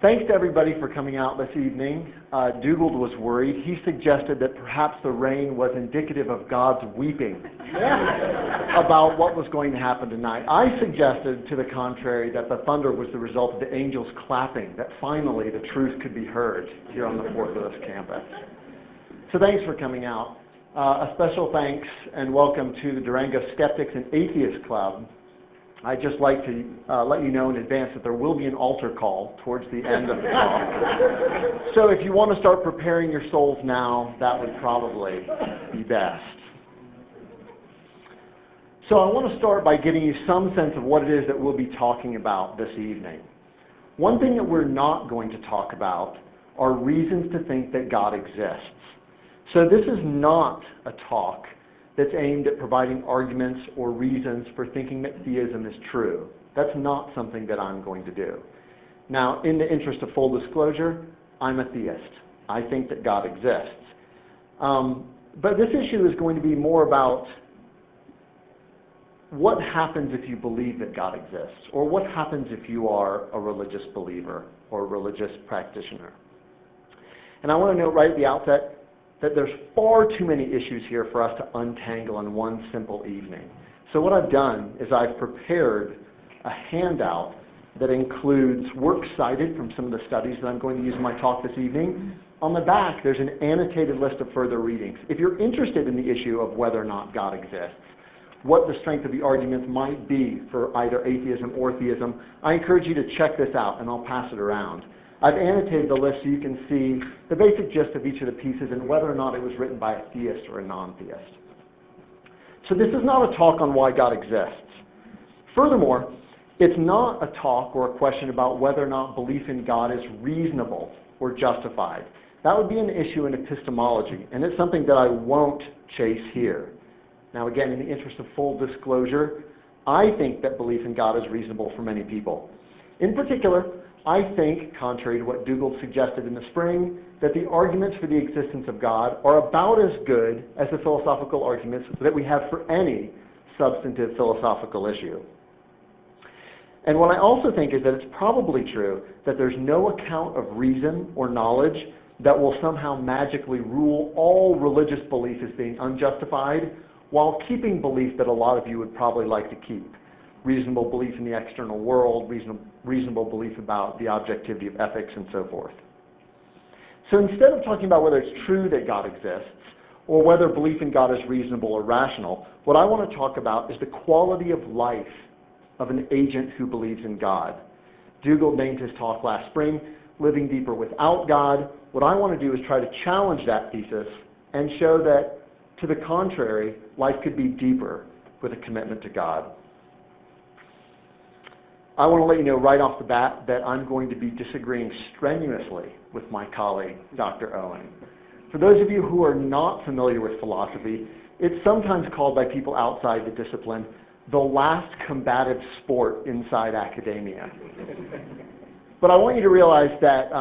Thanks to everybody for coming out this evening. Dougal was worried. He suggested that perhaps the rain was indicative of God's weeping about what was going to happen tonight. I suggested, to the contrary, that the thunder was the result of the angels clapping, that finally the truth could be heard here on the Fort Lewis campus. So thanks for coming out. A special thanks and welcome to the Durango Skeptics and Atheists Club. I'd just like to let you know in advance that there will be an altar call towards the end of the talk. So if you want to start preparing your souls now, that would probably be best. So I want to start by giving you some sense of what it is that we'll be talking about this evening. One thing that we're not going to talk about are reasons to think that God exists. So this is not a talk that's aimed at providing arguments or reasons for thinking that theism is true. That's not something that I'm going to do. Now, in the interest of full disclosure, I'm a theist. I think that God exists. But this issue is going to be more about what happens if you believe that God exists, or what happens if you are a religious believer or a religious practitioner. And I want to note right at the outset that there's far too many issues here for us to untangle in one simple evening. So what I've done is I've prepared a handout that includes works cited from some of the studies that I'm going to use in my talk this evening. On the back, there's an annotated list of further readings. If you're interested in the issue of whether or not God exists, what the strength of the arguments might be for either atheism or theism, I encourage you to check this out, and I'll pass it around. I've annotated the list so you can see the basic gist of each of the pieces and whether or not it was written by a theist or a non-theist. So this is not a talk on why God exists. Furthermore, it's not a talk or a question about whether or not belief in God is reasonable or justified. That would be an issue in epistemology, and it's something that I won't chase here. Now again, in the interest of full disclosure, I think that belief in God is reasonable for many people. In particular, I think, contrary to what Dougal suggested in the spring, that the arguments for the existence of God are about as good as the philosophical arguments that we have for any substantive philosophical issue. And what I also think is that it's probably true that there's no account of reason or knowledge that will somehow magically rule all religious belief as being unjustified, while keeping belief that a lot of you would probably like to keep. Reasonable belief in the external world, reasonable belief about the objectivity of ethics, and so forth. So instead of talking about whether it's true that God exists, or whether belief in God is reasonable or rational, what I want to talk about is the quality of life of an agent who believes in God. Dougal named his talk last spring, Living Deeper Without God. What I want to do is try to challenge that thesis and show that, to the contrary, life could be deeper with a commitment to God. I want to let you know right off the bat that I'm going to be disagreeing strenuously with my colleague, Dr. Owen. For those of you who are not familiar with philosophy, it's sometimes called by people outside the discipline the last combative sport inside academia. But I want you to realize that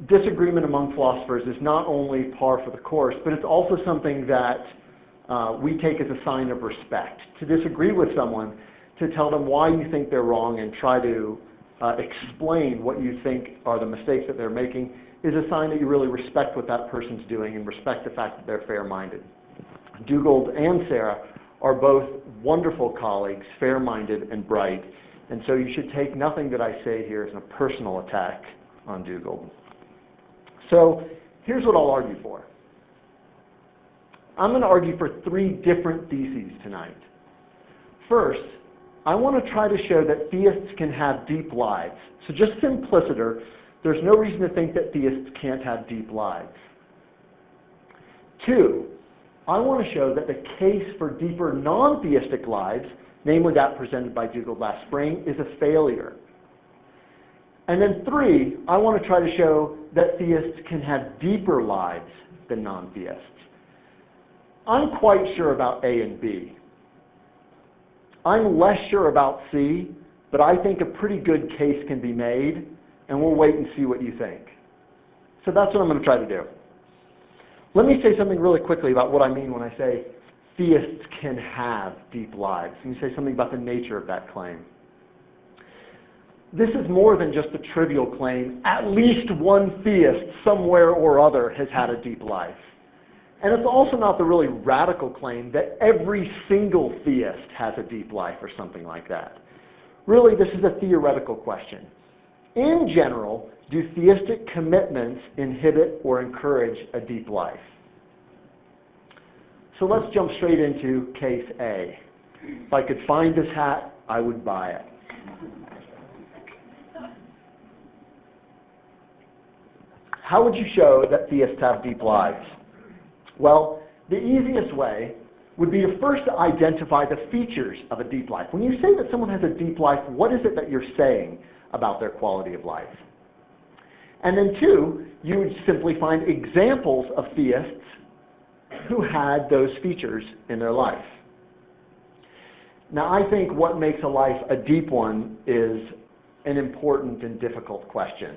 disagreement among philosophers is not only par for the course, but it's also something that we take as a sign of respect. To disagree with someone, to tell them why you think they're wrong and try to explain what you think are the mistakes that they're making is a sign that you really respect what that person's doing and respect the fact that they're fair-minded. Dougal and Sarah are both wonderful colleagues, fair-minded and bright, and so you should take nothing that I say here as a personal attack on Dougal. So here's what I'll argue for. I'm going to argue for three different theses tonight. First, I want to try to show that theists can have deep lives. So just simpliciter, there's no reason to think that theists can't have deep lives. Two, I want to show that the case for deeper non-theistic lives, namely that presented by Dougal last spring, is a failure. And then three, I want to try to show that theists can have deeper lives than non-theists. I'm quite sure about A and B. I'm less sure about C, but I think a pretty good case can be made, and we'll wait and see what you think. So that's what I'm going to try to do. Let me say something really quickly about what I mean when I say theists can have deep lives. Let me say something about the nature of that claim. this is more than just a trivial claim. At least one theist somewhere or other has had a deep life. And it's also not the really radical claim that every single theist has a deep life or something like that. Really, this is a theoretical question. In general, do theistic commitments inhibit or encourage a deep life? So let's jump straight into case A. If I could find this hat, I would buy it. How would you show that theists have deep lives? Well, the easiest way would be to first identify the features of a deep life. When you say that someone has a deep life, what is it that you're saying about their quality of life? And then two, you would simply find examples of theists who had those features in their life. Now, I think what makes a life a deep one is an important and difficult question.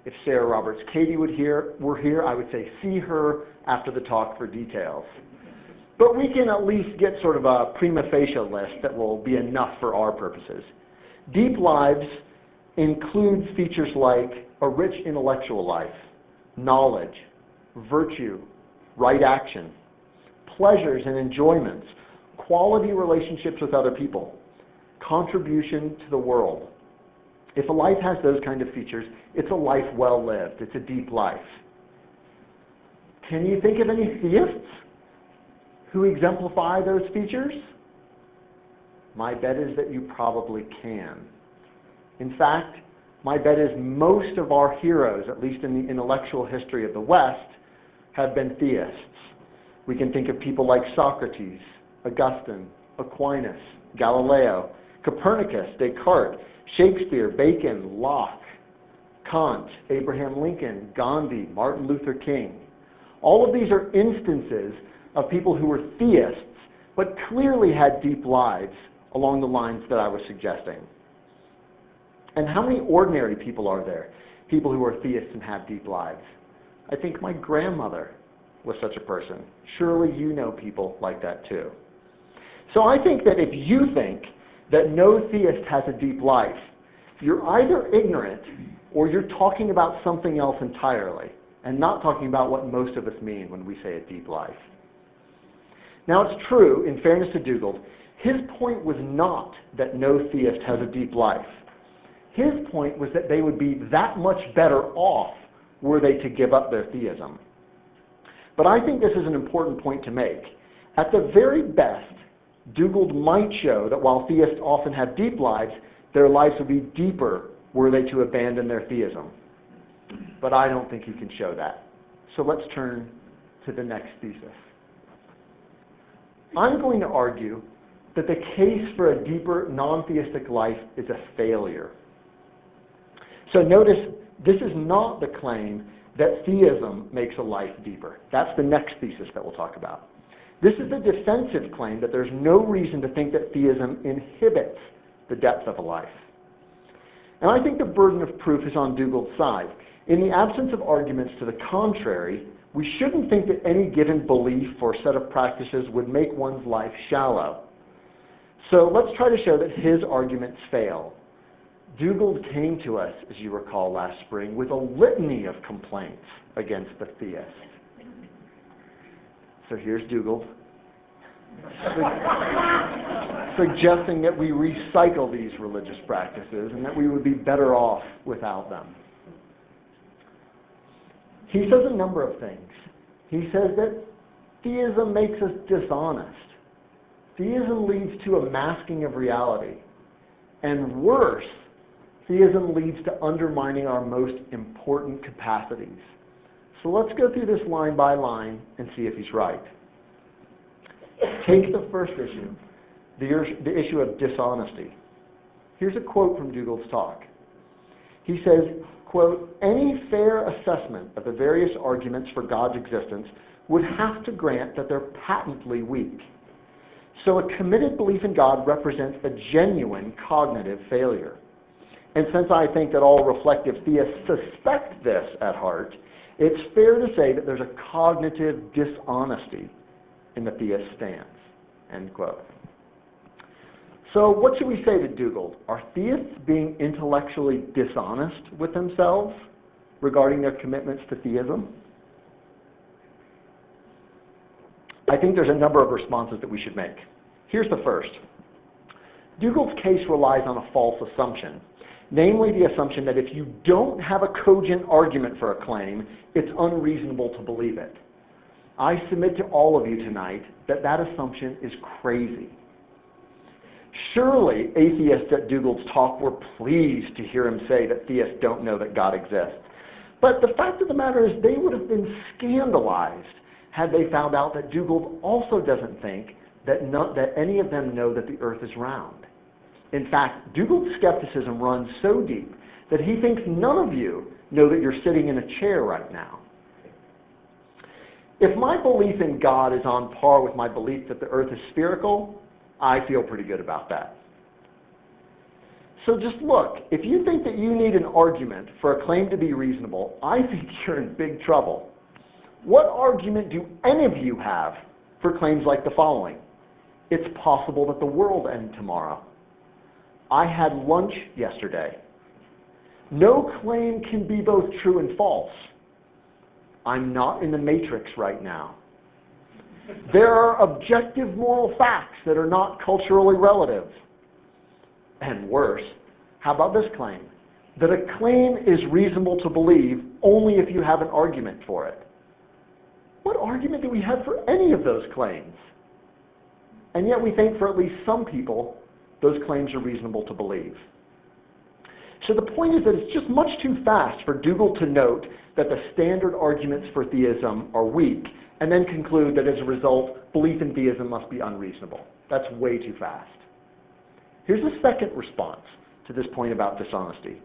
If Sarah Roberts Katie were here, I would say see her after the talk for details. But we can at least get sort of a prima facie list that will be enough for our purposes. Deep lives include features like a rich intellectual life, knowledge, virtue, right action, pleasures and enjoyments, quality relationships with other people, contribution to the world. If a life has those kind of features, it's a life well lived. It's a deep life. Can you think of any theists who exemplify those features? My bet is that you probably can. In fact, my bet is most of our heroes, at least in the intellectual history of the West, have been theists. We can think of people like Socrates, Augustine, Aquinas, Galileo, Copernicus, Descartes, Shakespeare, Bacon, Locke, Kant, Abraham Lincoln, Gandhi, Martin Luther King. All of these are instances of people who were theists, but clearly had deep lives along the lines that I was suggesting. And how many ordinary people are there? People who are theists and have deep lives. I think my grandmother was such a person. Surely you know people like that too. So I think that if you think that no theist has a deep life, you're either ignorant or you're talking about something else entirely and not talking about what most of us mean when we say a deep life. Now it's true, in fairness to Dugald, his point was not that no theist has a deep life. His point was that they would be that much better off were they to give up their theism. But I think this is an important point to make. At the very best, Dugald might show that while theists often have deep lives, their lives would be deeper were they to abandon their theism. But I don't think he can show that. So let's turn to the next thesis. I'm going to argue that the case for a deeper non-theistic life is a failure. So notice, this is not the claim that theism makes a life deeper. That's the next thesis that we'll talk about. This is the defensive claim that there's no reason to think that theism inhibits the depth of a life. And I think the burden of proof is on Dugald's side. In the absence of arguments to the contrary, we shouldn't think that any given belief or set of practices would make one's life shallow. So let's try to show that his arguments fail. Dugald came to us, as you recall, last spring with a litany of complaints against the theist. So here's Dugald suggesting that we recycle these religious practices and that we would be better off without them. He says a number of things. He says that theism makes us dishonest. Theism leads to a masking of reality. And worse, theism leads to undermining our most important capacities. So let's go through this line by line and see if he's right. Take the first issue, the issue of dishonesty. Here's a quote from Dugald's talk. He says, quote, "Any fair assessment of the various arguments for God's existence would have to grant that they're patently weak. So a committed belief in God represents a genuine cognitive failure. And since I think that all reflective theists suspect this at heart, it's fair to say that there's a cognitive dishonesty in the theist stance," end quote. So what should we say to Dougal? Are theists being intellectually dishonest with themselves regarding their commitments to theism? I think there's a number of responses that we should make. Here's the first. Dougal's case relies on a false assumption, namely the assumption that if you don't have a cogent argument for a claim, it's unreasonable to believe it. I submit to all of you tonight that that assumption is crazy. Surely atheists at Dougal's talk were pleased to hear him say that theists don't know that God exists. But the fact of the matter is they would have been scandalized had they found out that Dougal also doesn't think that any of them know that the earth is round. In fact, Dougal's skepticism runs so deep that he thinks none of you know that you're sitting in a chair right now. If my belief in God is on par with my belief that the earth is spherical, I feel pretty good about that. So just look, if you think that you need an argument for a claim to be reasonable, I think you're in big trouble. What argument do any of you have for claims like the following? It's possible that the world ends tomorrow. I had lunch yesterday. No claim can be both true and false. I'm not in the Matrix right now. There are objective moral facts that are not culturally relative. And worse, how about this claim? That a claim is reasonable to believe only if you have an argument for it. What argument do we have for any of those claims? And yet we think for at least some people, those claims are reasonable to believe. So the point is that it's just much too fast for Dougal to note that the standard arguments for theism are weak, and then conclude that as a result, belief in theism must be unreasonable. That's way too fast. Here's a second response to this point about dishonesty.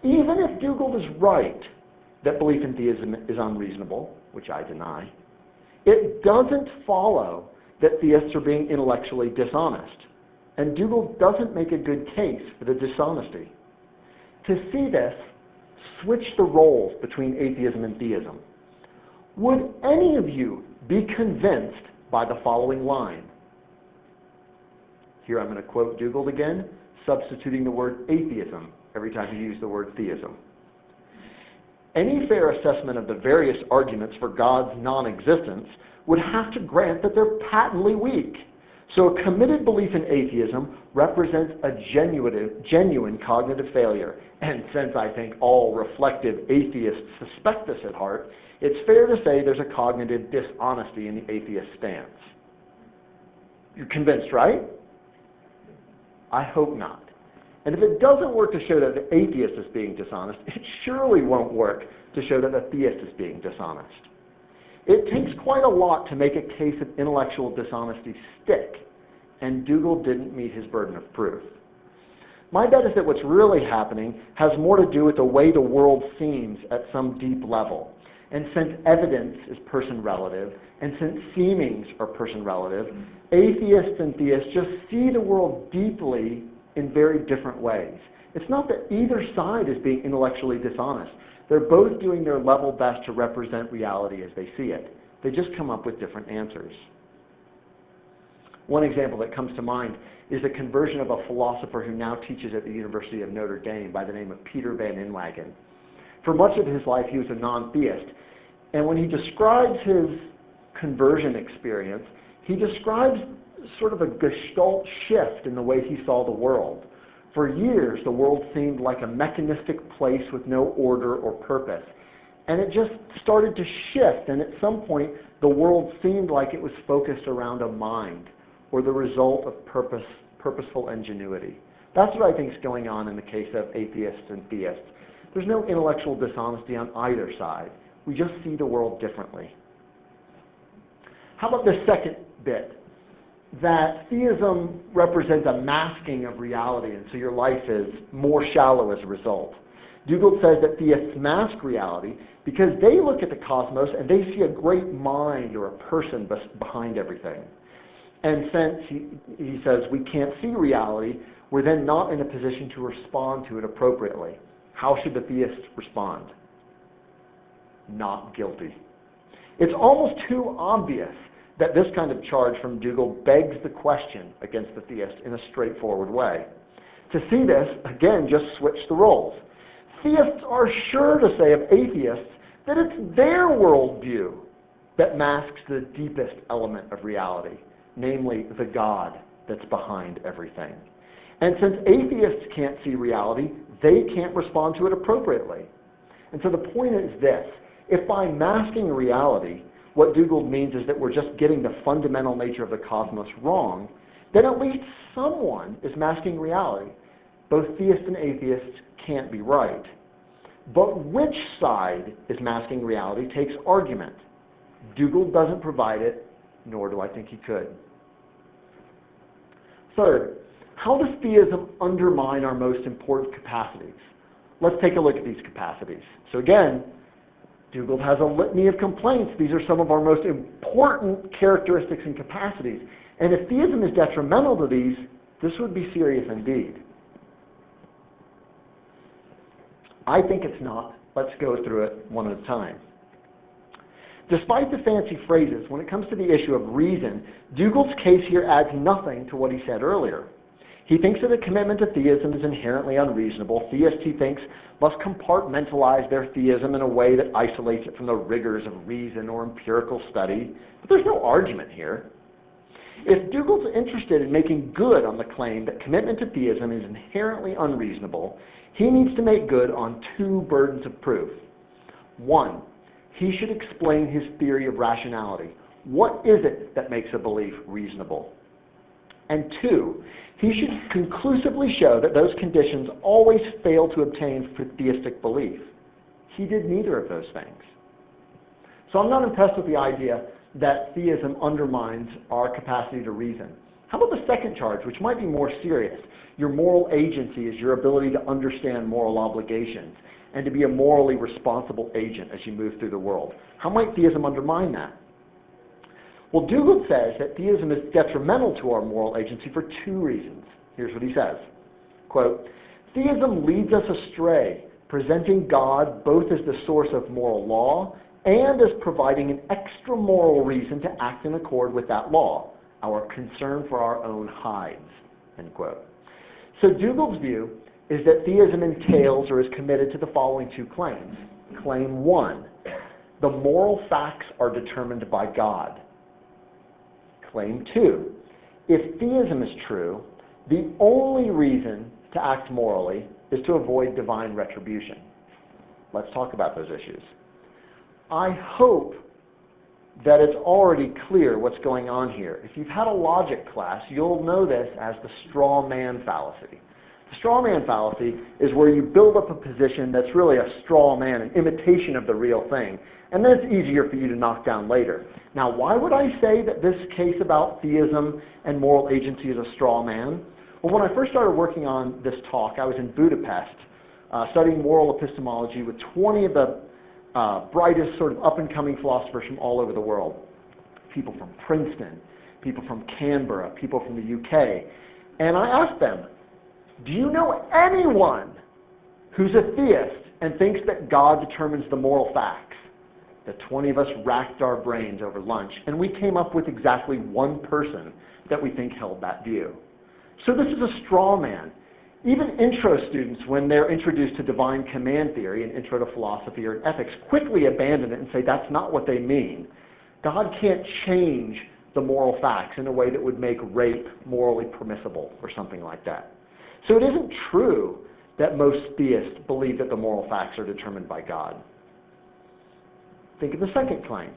Even if Dougal is right that belief in theism is unreasonable, which I deny, it doesn't follow that theists are being intellectually dishonest. And Dougal doesn't make a good case for the dishonesty. To see this, switch the roles between atheism and theism. Would any of you be convinced by the following line? Here I'm going to quote Dougal again, substituting the word atheism every time you use the word theism. Any fair assessment of the various arguments for God's non-existence would have to grant that they're patently weak. So a committed belief in atheism represents a genuine cognitive failure. And since I think all reflective atheists suspect this at heart, it's fair to say there's a cognitive dishonesty in the atheist stance. You're convinced, right? I hope not. And if it doesn't work to show that the atheist is being dishonest, it surely won't work to show that the theist is being dishonest. It takes quite a lot to make a case of intellectual dishonesty stick, and Dougal didn't meet his burden of proof. My bet is that what's really happening has more to do with the way the world seems at some deep level. And since evidence is person-relative, and since seemings are person-relative, atheists and theists just see the world deeply in very different ways. It's not that either side is being intellectually dishonest. They're both doing their level best to represent reality as they see it. They just come up with different answers. One example that comes to mind is the conversion of a philosopher who now teaches at the University of Notre Dame by the name of Peter Van Inwagen. For much of his life, he was a non-theist. And when he describes his conversion experience, he describes sort of a gestalt shift in the way he saw the world. For years, the world seemed like a mechanistic place with no order or purpose. And it just started to shift, and at some point, the world seemed like it was focused around a mind, or the result of purposeful ingenuity. That's what I think is going on in the case of atheists and theists. There's no intellectual dishonesty on either side. We just see the world differently. How about the second bit? That theism represents a masking of reality, and so your life is more shallow as a result. Dougal says that theists mask reality because they look at the cosmos and they see a great mind or a person behind everything. And since, he says, we can't see reality, we're then not in a position to respond to it appropriately. How should the theist respond? Not guilty. It's almost too obvious that this kind of charge from Dougal begs the question against the theist in a straightforward way. To see this, again, just switch the roles. Theists are sure to say of atheists that it's their worldview that masks the deepest element of reality, namely the God that's behind everything. And since atheists can't see reality, they can't respond to it appropriately. And so the point is this: if by masking reality, what Dougal means is that we're just getting the fundamental nature of the cosmos wrong, then at least someone is masking reality. Both theists and atheists can't be right. But which side is masking reality takes argument. Dougal doesn't provide it, nor do I think he could. Third, how does theism undermine our most important capacities? Let's take a look at these capacities. So again, Dougal has a litany of complaints. These are some of our most important characteristics and capacities. And if theism is detrimental to these, this would be serious indeed. I think it's not. Let's go through it one at a time. Despite the fancy phrases, when it comes to the issue of reason, Dougal's case here adds nothing to what he said earlier. He thinks that a commitment to theism is inherently unreasonable. Theists, he thinks, must compartmentalize their theism in a way that isolates it from the rigors of reason or empirical study. But there's no argument here. If Dougal's interested in making good on the claim that commitment to theism is inherently unreasonable, he needs to make good on two burdens of proof. One, he should explain his theory of rationality. What is it that makes a belief reasonable? And two, he should conclusively show that those conditions always fail to obtain for theistic belief. He did neither of those things. So I'm not impressed with the idea that theism undermines our capacity to reason. How about the second charge, which might be more serious? Your moral agency is your ability to understand moral obligations and to be a morally responsible agent as you move through the world. How might theism undermine that? Well, Dougal says that theism is detrimental to our moral agency for two reasons. Here's what he says. Quote, theism leads us astray, presenting God both as the source of moral law and as providing an extra moral reason to act in accord with that law, our concern for our own hides, end quote. So Dougal's view is that theism entails or is committed to the following two claims. Claim one, the moral facts are determined by God. Claim two, if theism is true, the only reason to act morally is to avoid divine retribution. Let's talk about those issues. I hope that it's already clear what's going on here. If you've had a logic class, you'll know this as the straw man fallacy. The straw man fallacy is where you build up a position that's really a straw man, an imitation of the real thing, and then it's easier for you to knock down later. Now, why would I say that this case about theism and moral agency is a straw man? Well, when I first started working on this talk, I was in Budapest studying moral epistemology with 20 of the brightest sort of up-and-coming philosophers from all over the world. People from Princeton, people from Canberra, people from the UK. And I asked them, do you know anyone who's a theist and thinks that God determines the moral facts? The 20 of us racked our brains over lunch, and we came up with exactly one person that we think held that view. So this is a straw man. Even intro students, when they're introduced to divine command theory and intro to philosophy or ethics, quickly abandon it and say that's not what they mean. God can't change the moral facts in a way that would make rape morally permissible or something like that. So it isn't true that most theists believe that the moral facts are determined by God. Think of the second claim.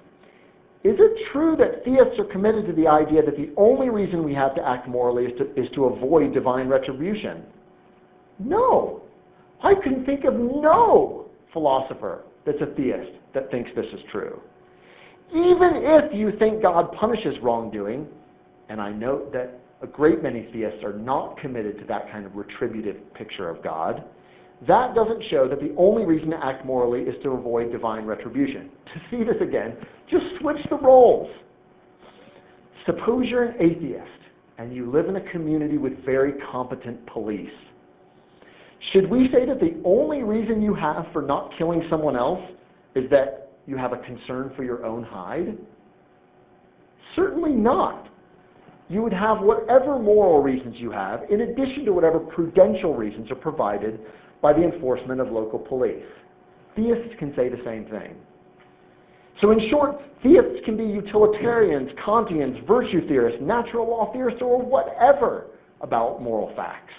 Is it true that theists are committed to the idea that the only reason we have to act morally is to avoid divine retribution? No. I can think of no philosopher that's a theist that thinks this is true. Even if you think God punishes wrongdoing, and I note that a great many theists are not committed to that kind of retributive picture of God, that doesn't show that the only reason to act morally is to avoid divine retribution. To see this again, just switch the roles. Suppose you're an atheist and you live in a community with very competent police. Should we say that the only reason you have for not killing someone else is that you have a concern for your own hide? Certainly not. You would have whatever moral reasons you have, in addition to whatever prudential reasons are provided by the enforcement of local police. Theists can say the same thing. So in short, theists can be utilitarians, Kantians, virtue theorists, natural law theorists, or whatever about moral facts.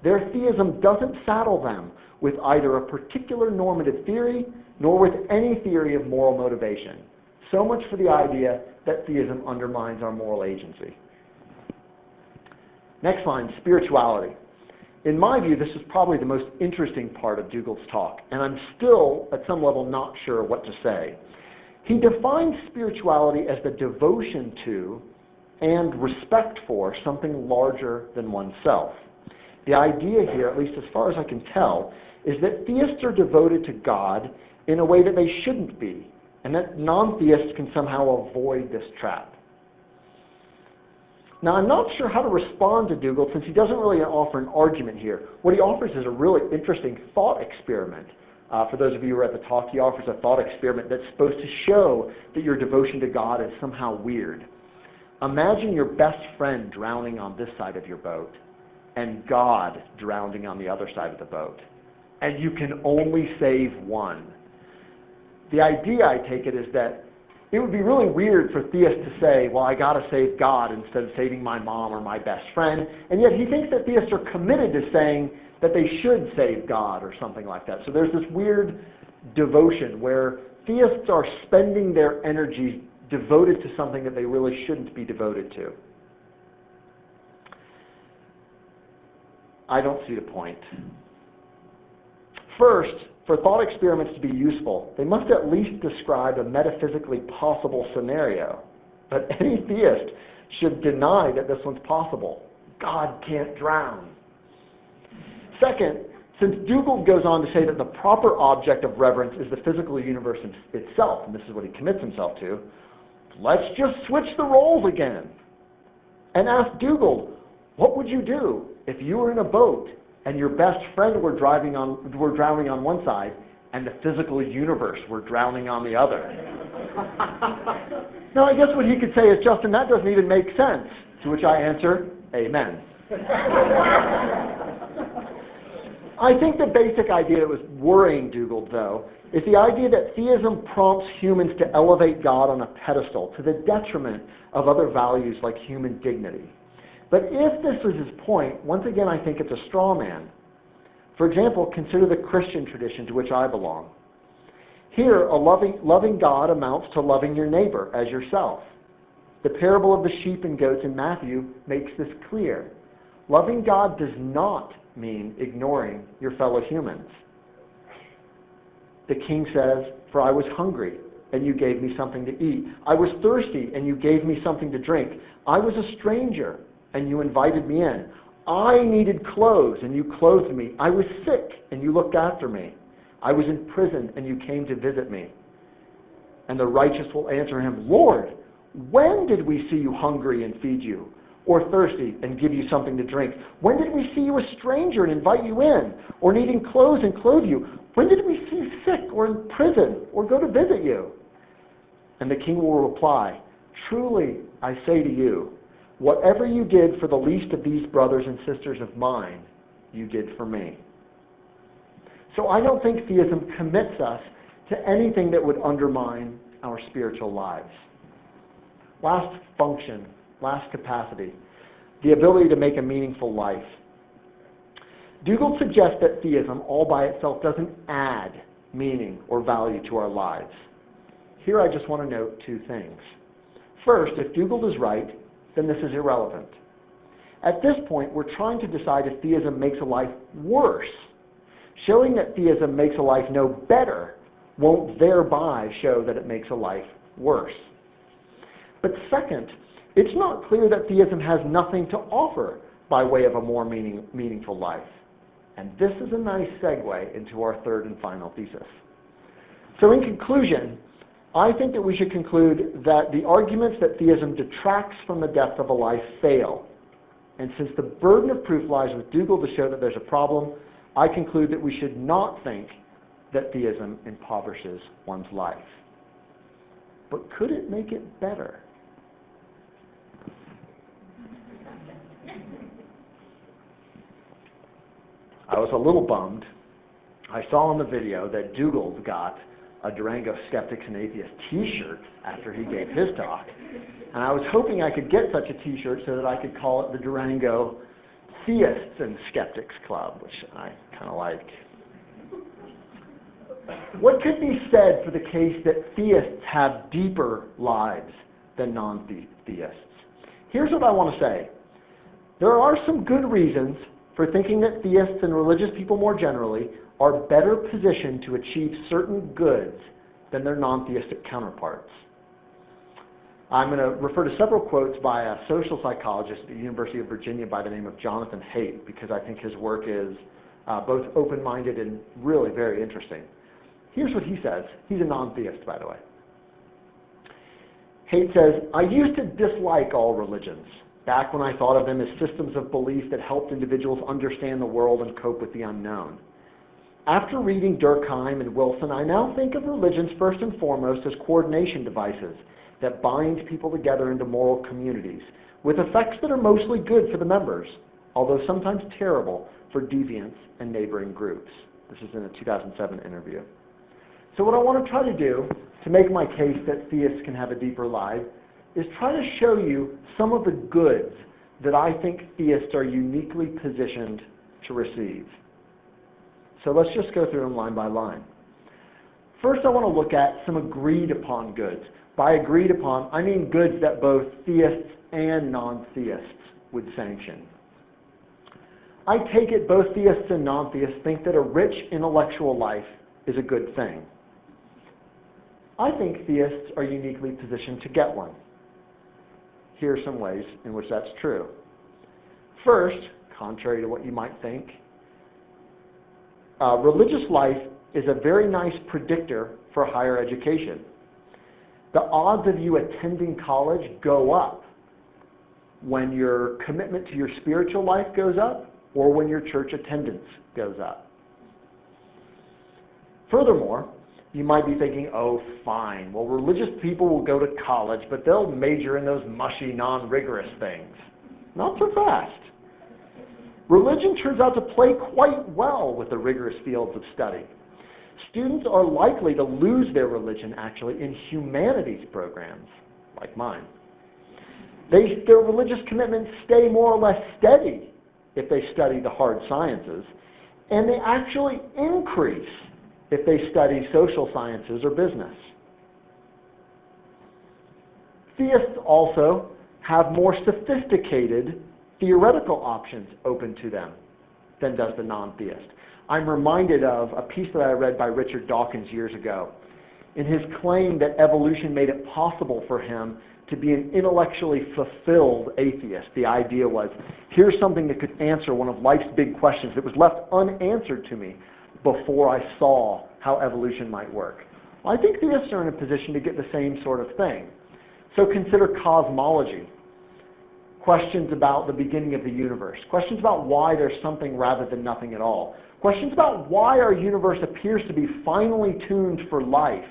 Their theism doesn't saddle them with either a particular normative theory nor with any theory of moral motivation. So much for the idea that theism undermines our moral agency. Next line, spirituality. In my view, this is probably the most interesting part of Dougal's talk, and I'm still, at some level, not sure what to say. He defines spirituality as the devotion to and respect for something larger than oneself. The idea here, at least as far as I can tell, is that theists are devoted to God in a way that they shouldn't be, and that non-theists can somehow avoid this trap. Now, I'm not sure how to respond to Dougal since he doesn't really offer an argument here. What he offers is a really interesting thought experiment. For those of you who were at the talk, he offers a thought experiment that's supposed to show that your devotion to God is somehow weird. Imagine your best friend drowning on this side of your boat and God drowning on the other side of the boat. And you can only save one. The idea, I take it, is that it would be really weird for theists to say, well, I got to save God instead of saving my mom or my best friend. And yet he thinks that theists are committed to saying that they should save God or something like that. So there's this weird devotion where theists are spending their energies devoted to something that they really shouldn't be devoted to. I don't see the point. First, for thought experiments to be useful, they must at least describe a metaphysically possible scenario. But any theist should deny that this one's possible. God can't drown. Second, since Dougal goes on to say that the proper object of reverence is the physical universe itself, and this is what he commits himself to, let's just switch the roles again and ask Dougal, what would you do if you were in a boat and your best friend were drowning on one side and the physical universe were drowning on the other? Now, I guess what he could say is, Justin, that doesn't even make sense. To which I answer, amen. I think the basic idea that was worrying Dougal, though, is the idea that theism prompts humans to elevate God on a pedestal to the detriment of other values like human dignity. But if this is his point, once again, I think it's a straw man. For example, consider the Christian tradition to which I belong. Here, a loving God amounts to loving your neighbor as yourself. The parable of the sheep and goats in Matthew makes this clear. Loving God does not mean ignoring your fellow humans. The king says, for I was hungry, and you gave me something to eat. I was thirsty, and you gave me something to drink. I was a stranger, and you invited me in. I needed clothes, and you clothed me. I was sick, and you looked after me. I was in prison, and you came to visit me. And the righteous will answer him, Lord, when did we see you hungry and feed you, or thirsty and give you something to drink? When did we see you a stranger and invite you in, or needing clothes and clothe you? When did we see you sick or in prison or go to visit you? And the king will reply, truly, I say to you, whatever you did for the least of these brothers and sisters of mine, you did for me. So I don't think theism commits us to anything that would undermine our spiritual lives. Last function, last capacity, the ability to make a meaningful life. Dougal suggests that theism all by itself doesn't add meaning or value to our lives. Here I just want to note two things. First, if Dougal is right, then this is irrelevant. At this point, we're trying to decide if theism makes a life worse. Showing that theism makes a life no better won't thereby show that it makes a life worse. But second, it's not clear that theism has nothing to offer by way of a more meaningful life. And this is a nice segue into our third and final thesis. So in conclusion, I think that we should conclude that the arguments that theism detracts from the depth of a life fail. And since the burden of proof lies with Dougal to show that there's a problem, I conclude that we should not think that theism impoverishes one's life. But could it make it better? I was a little bummed. I saw on the video that Dougal's got a Durango Skeptics and Atheists t-shirt after he gave his talk. And I was hoping I could get such a t-shirt so that I could call it the Durango Theists and Skeptics Club, which I kind of like. What could be said for the case that theists have deeper lives than non-theists? Here's what I want to say. There are some good reasons for thinking that theists and religious people more generally are better positioned to achieve certain goods than their non-theistic counterparts. I'm going to refer to several quotes by a social psychologist at the University of Virginia by the name of Jonathan Haidt, because I think his work is both open-minded and really very interesting. Here's what he says. He's a non-theist, by the way. Haidt says, "I used to dislike all religions, back when I thought of them as systems of belief that helped individuals understand the world and cope with the unknown. After reading Durkheim and Wilson, I now think of religions first and foremost as coordination devices that bind people together into moral communities, with effects that are mostly good for the members, although sometimes terrible for deviants and neighboring groups." This is in a 2007 interview. So what I want to try to do to make my case that theists can have a deeper life is try to show you some of the goods that I think theists are uniquely positioned to receive. So let's just go through them line by line. First, I want to look at some agreed upon goods. By agreed upon, I mean goods that both theists and non-theists would sanction. I take it both theists and non-theists think that a rich intellectual life is a good thing. I think theists are uniquely positioned to get one. Here are some ways in which that's true. First, contrary to what you might think, religious life is a very nice predictor for higher education. The odds of you attending college go up when your commitment to your spiritual life goes up or when your church attendance goes up. Furthermore, you might be thinking, oh, fine, well, religious people will go to college, but they'll major in those mushy, non-rigorous things. Not so fast. Religion turns out to play quite well with the rigorous fields of study. Students are likely to lose their religion, actually, in humanities programs, like mine. Their religious commitments stay more or less steady if they study the hard sciences, and they actually increase if they study social sciences or business. Theists also have more sophisticated theoretical options open to them than does the non-theist. I'm reminded of a piece that I read by Richard Dawkins years ago. In his claim that evolution made it possible for him to be an intellectually fulfilled atheist, the idea was, here's something that could answer one of life's big questions that was left unanswered to me before I saw how evolution might work. Well, I think theists are in a position to get the same sort of thing. So consider cosmology. Questions about the beginning of the universe. Questions about why there's something rather than nothing at all. Questions about why our universe appears to be finely tuned for life,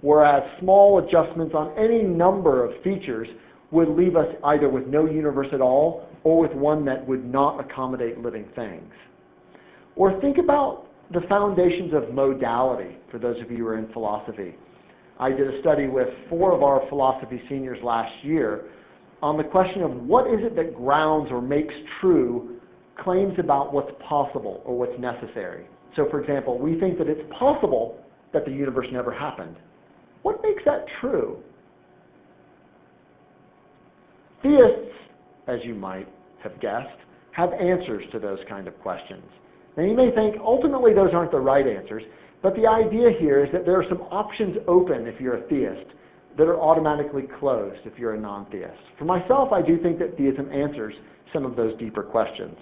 whereas small adjustments on any number of features would leave us either with no universe at all or with one that would not accommodate living things. Or think about the foundations of modality, for those of you who are in philosophy. I did a study with 4 of our philosophy seniors last year on the question of what is it that grounds or makes true claims about what's possible or what's necessary. So, for example, we think that it's possible that the universe never happened. What makes that true? Theists, as you might have guessed, have answers to those kind of questions. Now, you may think, ultimately, those aren't the right answers, but the idea here is that there are some options open if you're a theist that are automatically closed if you're a non-theist. For myself, I do think that theism answers some of those deeper questions.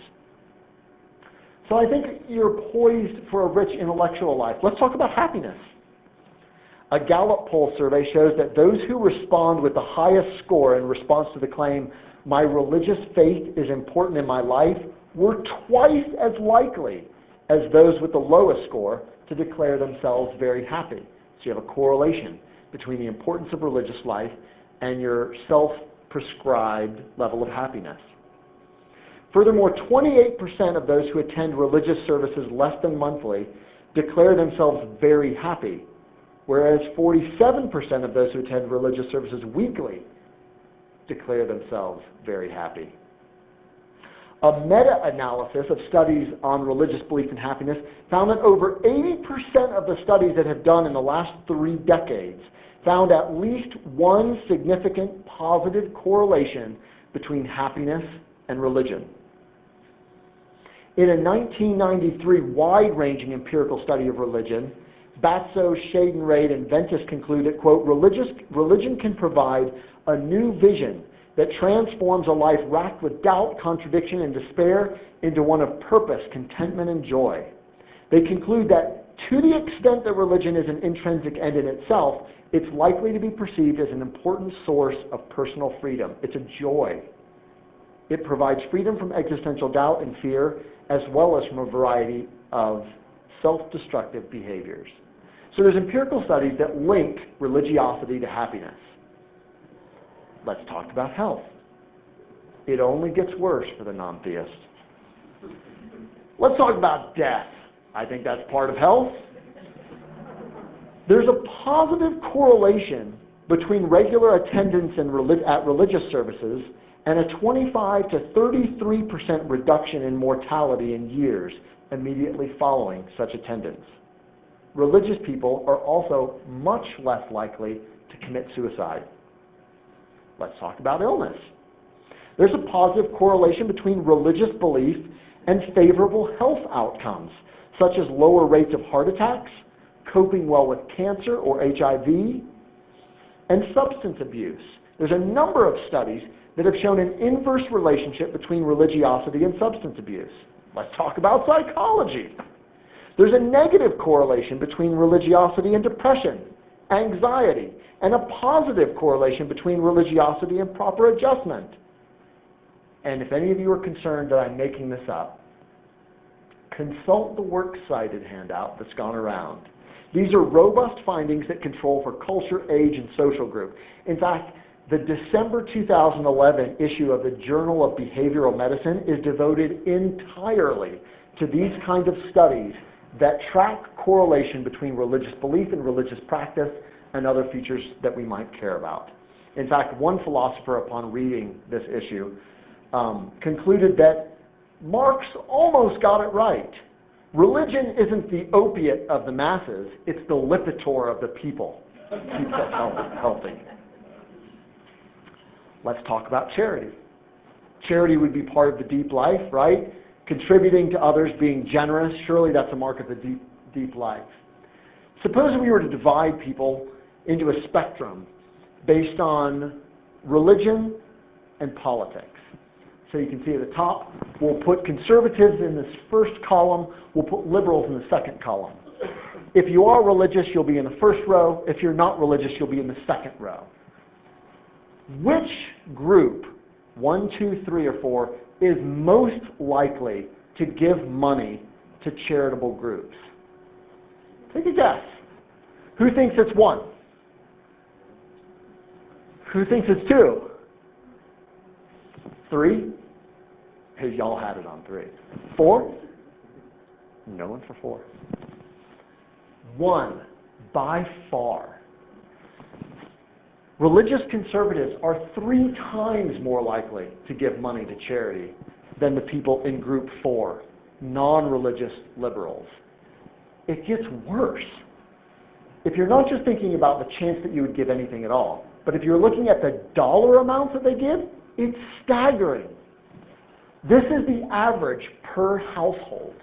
So I think you're poised for a rich intellectual life. Let's talk about happiness. A Gallup poll survey shows that those who respond with the highest score in response to the claim, my religious faith is important in my life, were twice as likely as those with the lowest score to declare themselves very happy. So you have a correlation between the importance of religious life and your self-prescribed level of happiness. Furthermore, 28% of those who attend religious services less than monthly declare themselves very happy, whereas 47% of those who attend religious services weekly declare themselves very happy. A meta-analysis of studies on religious belief and happiness found that over 80% of the studies that have done in the last 3 decades found at least one significant positive correlation between happiness and religion. In a 1993 wide-ranging empirical study of religion, Batso, Shadenraid, and Ventus concluded, quote, religion can provide a new vision that transforms a life racked with doubt, contradiction, and despair into one of purpose, contentment, and joy. They conclude that to the extent that religion is an intrinsic end in itself, it's likely to be perceived as an important source of personal freedom. It's a joy. It provides freedom from existential doubt and fear, as well as from a variety of self-destructive behaviors. So there's empirical studies that link religiosity to happiness. Let's talk about health. It only gets worse for the non-theist. Let's talk about death. I think that's part of health. There's a positive correlation between regular attendance at religious services and a 25 to 33% reduction in mortality in years immediately following such attendance. Religious people are also much less likely to commit suicide. Let's talk about illness. There's a positive correlation between religious belief and favorable health outcomes, such as lower rates of heart attacks, coping well with cancer or HIV, and substance abuse. There's a number of studies that have shown an inverse relationship between religiosity and substance abuse. Let's talk about psychology. There's a negative correlation between religiosity and depression, anxiety, and a positive correlation between religiosity and proper adjustment. And if any of you are concerned that I'm making this up, consult the works cited handout that's gone around. These are robust findings that control for culture, age, and social group. In fact, the December 2011 issue of the Journal of Behavioral Medicine is devoted entirely to these kind of studies that track correlation between religious belief and religious practice and other features that we might care about. In fact, one philosopher, upon reading this issue, concluded that Marx almost got it right. Religion isn't the opiate of the masses, it's the Lipitor of the people. Keeps us healthy. Let's talk about charity. Charity would be part of the deep life, right? Contributing to others, being generous, surely that's a mark of the deep life. Suppose we were to divide people into a spectrum based on religion and politics. So you can see at the top, we'll put conservatives in this first column, we'll put liberals in the second column. If you are religious, you'll be in the first row. If you're not religious, you'll be in the second row. Which group, 1, 2, 3, or 4, is most likely to give money to charitable groups? Take a guess. Who thinks it's 1? Who thinks it's 2? 3? Hey, y'all had it on 3. 4? No one for 4. 1, by far. Religious conservatives are 3 times more likely to give money to charity than the people in group 4, non-religious liberals. It gets worse. If you're not just thinking about the chance that you would give anything at all, but if you're looking at the dollar amounts that they give, it's staggering. This is the average per household.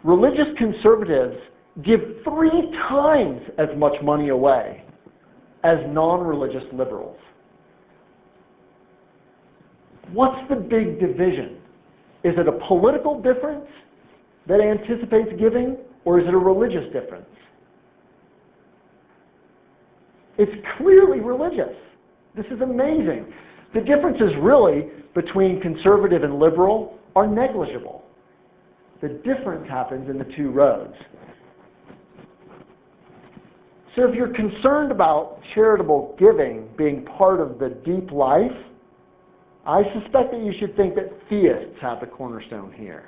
Religious conservatives give 3 times as much money away as non-religious liberals. What's the big division? Is it a political difference that anticipates giving, or is it a religious difference? It's clearly religious. This is amazing. The differences really between conservative and liberal are negligible. The difference happens in the 2 rows. So if you're concerned about charitable giving being part of the deep life, I suspect that you should think that theists have the cornerstone here.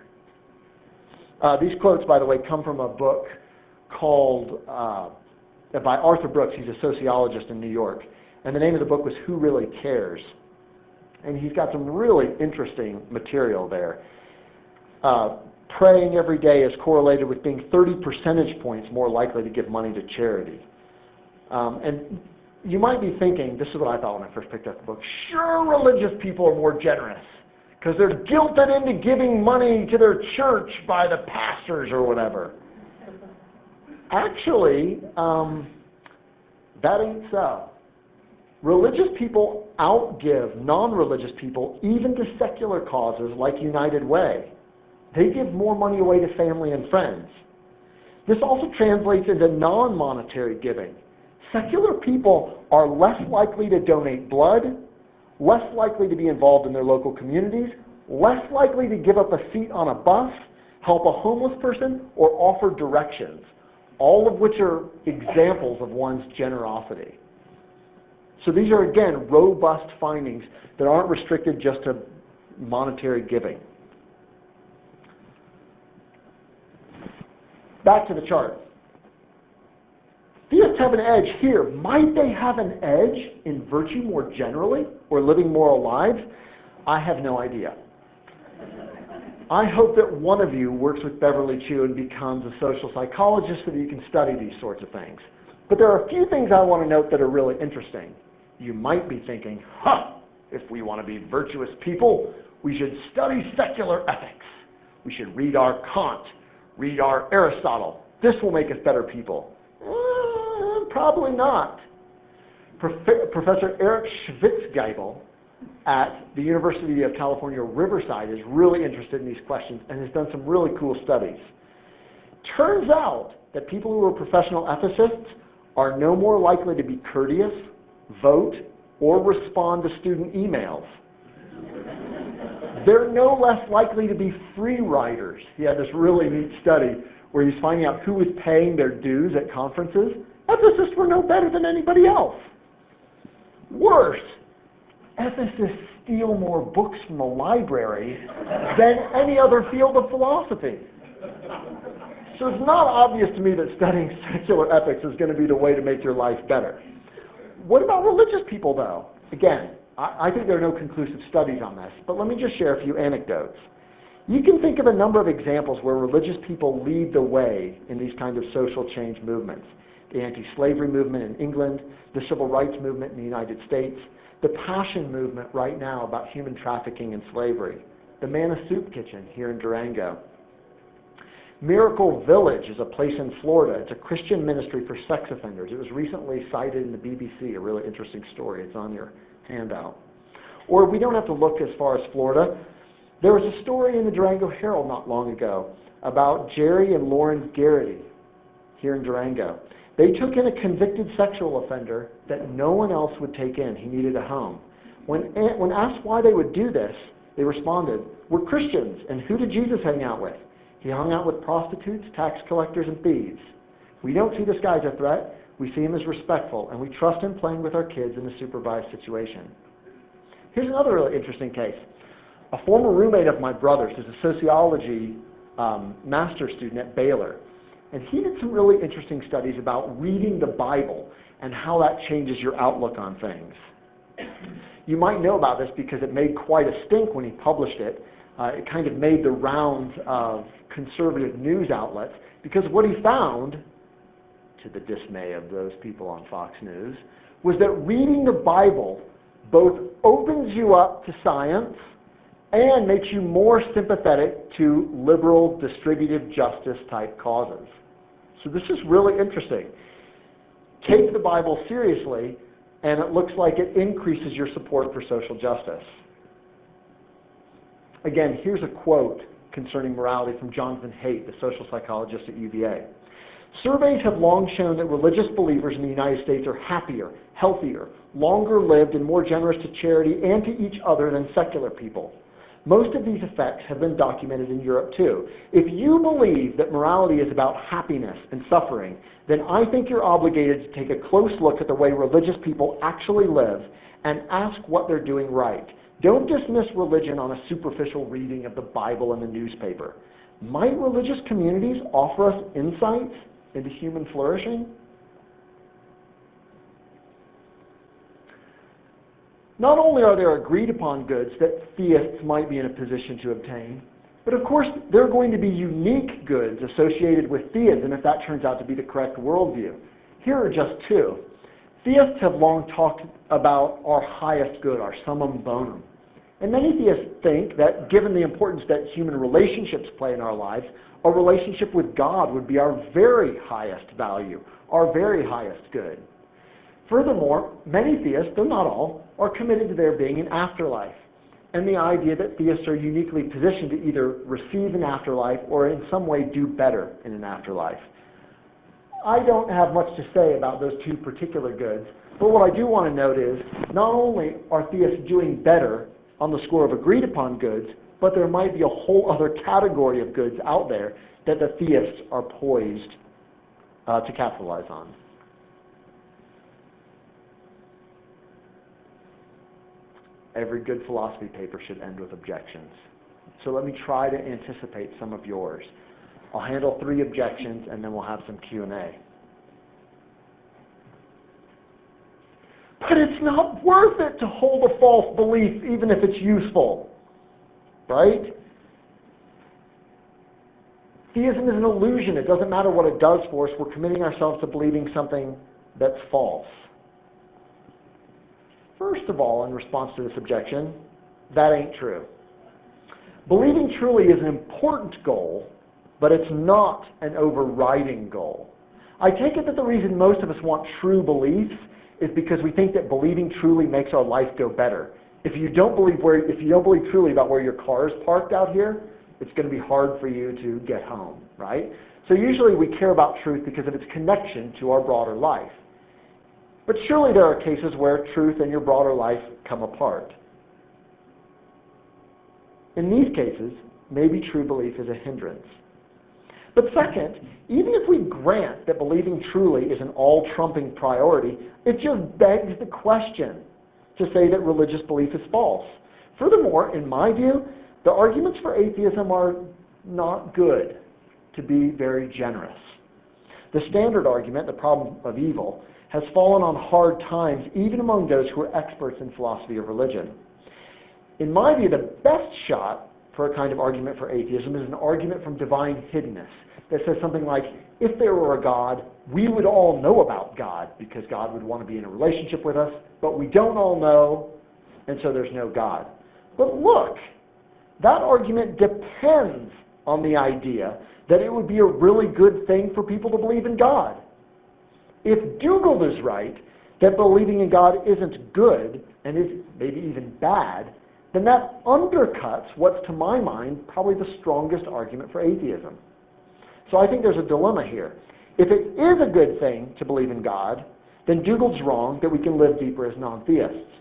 These quotes, by the way, come from a book called, by Arthur Brooks. He's a sociologist in New York. And the name of the book was Who Really Cares? And he's got some really interesting material there. Praying every day is correlated with being 30 percentage points more likely to give money to charity. And you might be thinking, this is what I thought when I first picked up the book, sure, religious people are more generous because they're guilted into giving money to their church by the pastors or whatever. Actually, that ain't so. Religious people outgive non-religious people even to secular causes like United Way. They give more money away to family and friends. This also translates into non-monetary giving. Secular people are less likely to donate blood, less likely to be involved in their local communities, less likely to give up a seat on a bus, help a homeless person, or offer directions, all of which are examples of one's generosity. So these are, again, robust findings that aren't restricted just to monetary giving. Back to the chart. Theists have an edge here. Might they have an edge in virtue more generally, or living moral lives? I have no idea. I hope that one of you works with Beverly Chu and becomes a social psychologist so that you can study these sorts of things. But there are a few things I want to note that are really interesting. You might be thinking, if we want to be virtuous people, we should study secular ethics. We should read our Kant, read our Aristotle. This will make us better people. Probably not. Professor Eric Schwitzgeibel at the University of California, Riverside is really interested in these questions and has done some really cool studies. Turns out that people who are professional ethicists are no more likely to be courteous, vote, or respond to student emails. They're no less likely to be free riders. He had this really neat study where he's finding out who was paying their dues at conferences. Ethicists were no better than anybody else. Worse, ethicists steal more books from the library than any other field of philosophy. So it's not obvious to me that studying secular ethics is going to be the way to make your life better. What about religious people, though? Again, I think there are no conclusive studies on this, but let me just share a few anecdotes. You can think of a number of examples where religious people lead the way in these kinds of social change movements. The anti-slavery movement in England, the civil rights movement in the United States, the passion movement right now about human trafficking and slavery, the Manna Soup Kitchen here in Durango. Miracle Village is a place in Florida. It's a Christian ministry for sex offenders. It was recently cited in the BBC, a really interesting story. It's on your handout. Or we don't have to look as far as Florida. There was a story in the Durango Herald not long ago about Jerry and Lauren Garrity here in Durango. They took in a convicted sexual offender that no one else would take in. He needed a home. When asked why they would do this, they responded, "We're Christians, and who did Jesus hang out with? He hung out with prostitutes, tax collectors, and thieves. We don't see this guy as a threat. We see him as respectful, and we trust him playing with our kids in a supervised situation." Here's another really interesting case. A former roommate of my brother's is a sociology master's student at Baylor. And he did some really interesting studies about reading the Bible and how that changes your outlook on things. You might know about this because it made quite a stink when he published it. It kind of made the rounds of conservative news outlets because what he found, to the dismay of those people on Fox News, was that reading the Bible both opens you up to science and makes you more sympathetic to liberal distributive justice type causes. So this is really interesting. Take the Bible seriously, and it looks like it increases your support for social justice. Again, here's a quote concerning morality from Jonathan Haidt, the social psychologist at UVA. Surveys have long shown that religious believers in the United States are happier, healthier, longer lived, and more generous to charity and to each other than secular people. Most of these effects have been documented in Europe too. If you believe that morality is about happiness and suffering, then I think you're obligated to take a close look at the way religious people actually live and ask what they're doing right. Don't dismiss religion on a superficial reading of the Bible and the newspaper. Might religious communities offer us insights into human flourishing? Not only are there agreed upon goods that theists might be in a position to obtain, but of course there are going to be unique goods associated with theism if that turns out to be the correct worldview. Here are just two. Theists have long talked about our highest good, our summum bonum. And many theists think that given the importance that human relationships play in our lives, our relationship with God would be our very highest value, our very highest good. Furthermore, many theists, though not all, are committed to there being an afterlife, and the idea that theists are uniquely positioned to either receive an afterlife or in some way do better in an afterlife. I don't have much to say about those two particular goods, but what I do want to note is not only are theists doing better on the score of agreed upon goods, but there might be a whole other category of goods out there that the theists are poised to capitalize on. Every good philosophy paper should end with objections. So let me try to anticipate some of yours. I'll handle 3 objections and then we'll have some Q&A. But it's not worth it to hold a false belief even if it's useful. Right? Theism is an illusion. It doesn't matter what it does for us. We're committing ourselves to believing something that's false. First of all, in response to this objection, that ain't true. Believing truly is an important goal, but it's not an overriding goal. I take it that the reason most of us want true beliefs is because we think that believing truly makes our life go better. If you don't believe truly about where your car is parked out here, it's going to be hard for you to get home, right? So usually we care about truth because of its connection to our broader life. But surely there are cases where truth and your broader life come apart. In these cases, maybe true belief is a hindrance. But second, even if we grant that believing truly is an all-trumping priority, it just begs the question to say that religious belief is false. Furthermore, in my view, the arguments for atheism are not good, to be very generous. The standard argument, the problem of evil, has fallen on hard times even among those who are experts in philosophy of religion. In my view, the best shot for a kind of argument for atheism is an argument from divine hiddenness that says something like, if there were a God, we would all know about God because God would want to be in a relationship with us, but we don't all know, and so there's no God. But look, that argument depends on the idea that it would be a really good thing for people to believe in God. If Dugald is right, that believing in God isn't good, and is maybe even bad, then that undercuts what's, to my mind, probably the strongest argument for atheism. So I think there's a dilemma here. If it is a good thing to believe in God, then Dugald's wrong that we can live deeper as non-theists.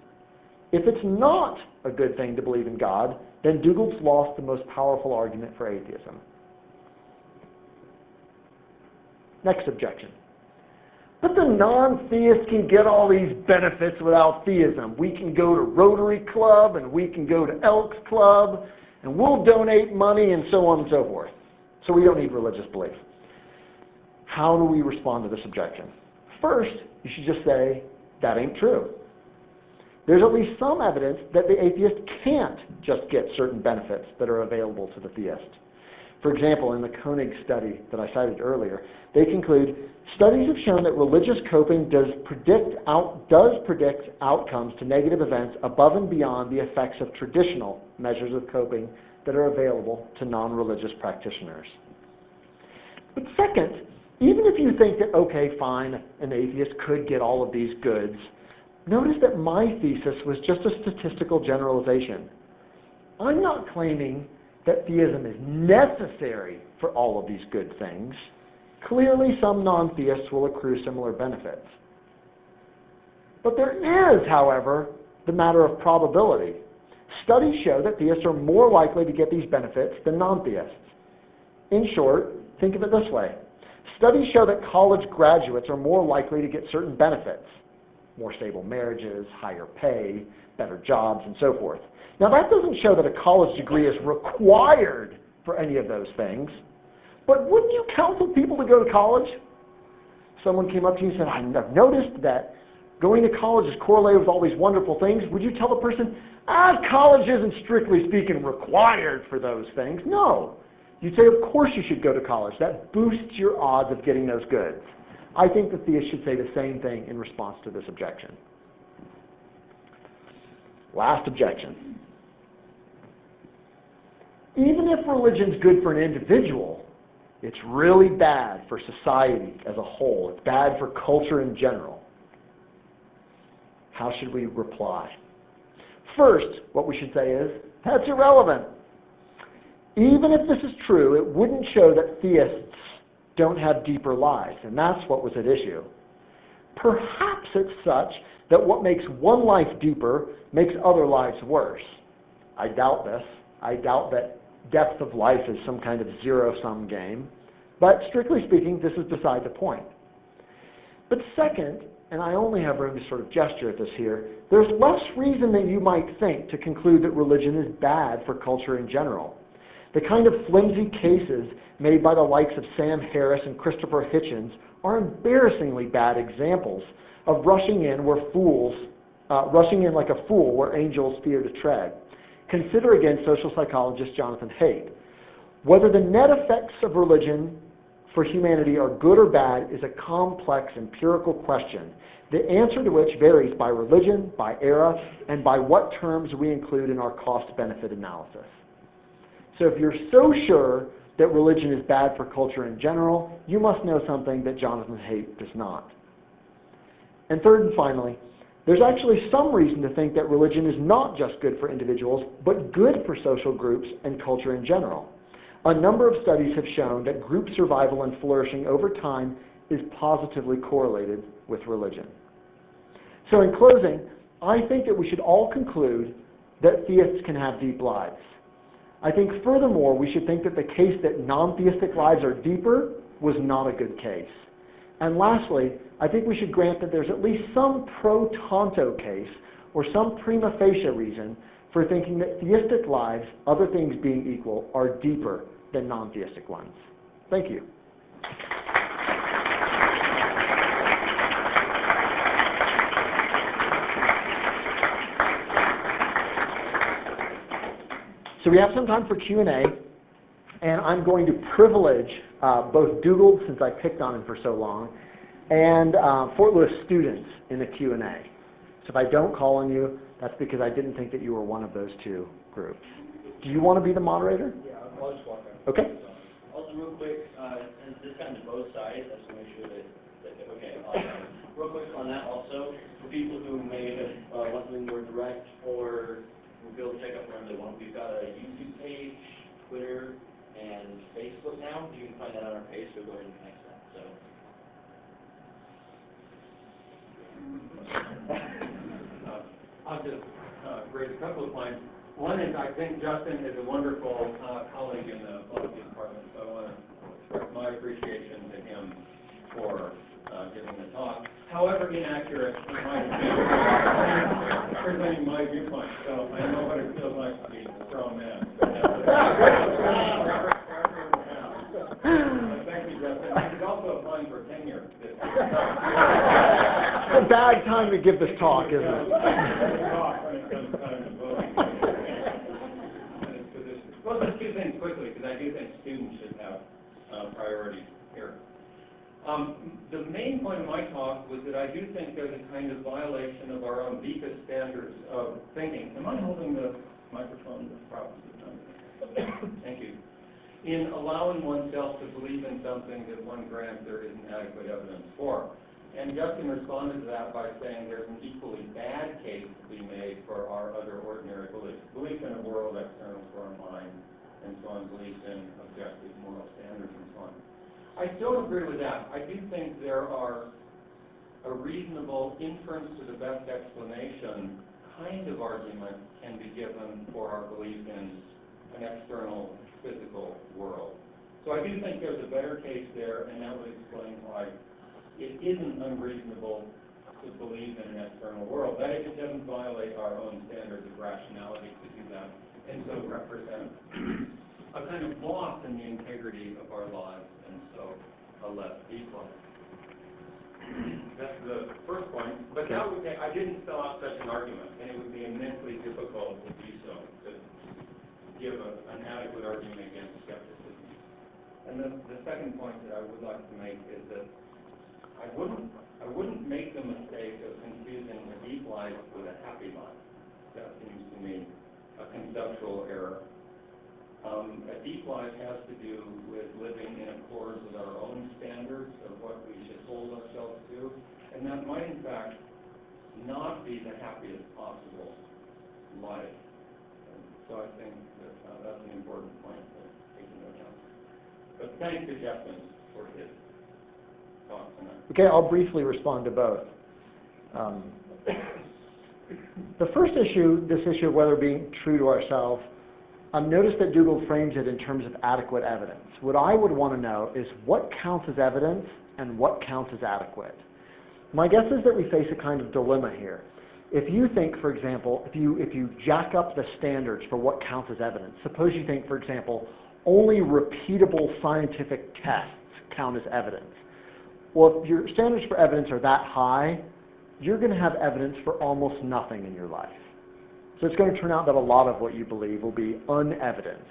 If it's not a good thing to believe in God, then Dugald's lost the most powerful argument for atheism. Next objection. But the non-theist can get all these benefits without theism. We can go to Rotary Club, and we can go to Elks Club, and we'll donate money, and so on and so forth. So we don't need religious belief. How do we respond to this objection? First, you should just say, that ain't true. There's at least some evidence that the atheist can't just get certain benefits that are available to the theist. For example, in the Koenig study that I cited earlier, they conclude, studies have shown that religious coping does predict outcomes to negative events above and beyond the effects of traditional measures of coping that are available to non-religious practitioners. But second, even if you think that, okay, fine, an atheist could get all of these goods, notice that my thesis was just a statistical generalization. I'm not claiming that theism is necessary for all of these good things. Clearly, some non-theists will accrue similar benefits. But there is, however, the matter of probability. Studies show that theists are more likely to get these benefits than non-theists. In short, think of it this way. Studies show that college graduates are more likely to get certain benefits. more stable marriages, higher pay, better jobs, and so forth. Now, that doesn't show that a college degree is required for any of those things, but wouldn't you counsel people to go to college? Someone came up to you and said, I've noticed that going to college is correlated with all these wonderful things. Would you tell the person, college isn't strictly speaking required for those things? No. You'd say, of course you should go to college. That boosts your odds of getting those goods. I think the theists should say the same thing in response to this objection. Last objection. Even if religion's good for an individual, it's really bad for society as a whole. It's bad for culture in general. How should we reply? First, what we should say is, that's irrelevant. Even if this is true, it wouldn't show that theists don't have deeper lives, and that's what was at issue. Perhaps it's such that what makes one life deeper makes other lives worse. I doubt this. I doubt that depth of life is some kind of zero-sum game. But strictly speaking, this is beside the point. But second, and I only have room to sort of gesture at this here, there's less reason than you might think to conclude that religion is bad for culture in general. The kind of flimsy cases made by the likes of Sam Harris and Christopher Hitchens are embarrassingly bad examples of rushing in like a fool where angels fear to tread. Consider again social psychologist Jonathan Haidt. Whether the net effects of religion for humanity are good or bad is a complex empirical question, the answer to which varies by religion, by era, and by what terms we include in our cost-benefit analysis. So if you're so sure that religion is bad for culture in general, you must know something that Jonathan Haidt does not. And third and finally, there's actually some reason to think that religion is not just good for individuals, but good for social groups and culture in general. A number of studies have shown that group survival and flourishing over time is positively correlated with religion. So in closing, I think that we should all conclude that theists can have deep lives. I think furthermore, we should think that the case that non-theistic lives are deeper was not a good case. And lastly, I think we should grant that there's at least some pro tanto case or some prima facie reason for thinking that theistic lives, other things being equal, are deeper than non-theistic ones. Thank you. So we have some time for Q&A, and I'm going to privilege both Dougal, since I picked on him for so long, and Fort Lewis students in the Q&A. So if I don't call on you, that's because I didn't think that you were one of those two groups. Do you want to be the moderator? Yeah, I'll just walk up. Okay. Also, real quick, and this kind of both sides, I just want to make sure that okay. Real quick on that also, for people who may have want something more direct or will be able to check out wherever they want, we've got a YouTube page, Twitter, and Facebook now. You can find that on our page, so go ahead and connect that. So. I'll just raise a couple of points. One is I think Justin is a wonderful colleague in the policy department, so I want to express my appreciation to him for giving the talk. However inaccurate it might have been, presenting my viewpoint, so I know what it feels like to be a strong man. Thank you, Justin. He's also applying for tenure this year. It's a bad time to give this talk, isn't it? Well, just two things quickly, because I do think students should have priority here. The main point of my talk was that I do think there's a kind of violation of our own deepest standards of thinking. Am I holding the microphone properly? Thank you. In allowing oneself to believe in something that one grants there isn't adequate evidence for. And Justin responded to that by saying there's an equally bad case to be made for our other ordinary beliefs. Belief in a world external to our mind, and so on, belief in objective moral standards, and so on. I don't agree with that. I do think there are a reasonable inference to the best explanation kind of argument can be given for our belief in an external physical world. So I do think there's a better case there, and that would explain why it isn't unreasonable to to believe in an external world. That is, it doesn't violate our own standards of rationality to do that, and so represent a kind of loss in the integrity of our lives, and so a less deep life. That's the first point. But that would I didn't spell out such an argument, and it would be immensely difficult to do so, to give an adequate argument against skepticism. And the second point that I would like to make is that I wouldn't make the mistake of confusing a deep life with a happy life. That seems to me a conceptual error. A deep life has to do with living in accord with our own standards of what we should hold ourselves to, and that might in fact not be the happiest possible life. And so I think that that's an important point to take into account. But thanks to Jeffrey for his talk tonight. Okay, I'll briefly respond to both. The first issue, this issue of whether being true to ourselves, notice that Dougal frames it in terms of adequate evidence. What I would want to know is what counts as evidence and what counts as adequate. My guess is that we face a kind of dilemma here. If you think, for example, if you jack up the standards for what counts as evidence, suppose you think, for example, only repeatable scientific tests count as evidence. Well, if your standards for evidence are that high, you're going to have evidence for almost nothing in your life. So it's going to turn out that a lot of what you believe will be unevidenced.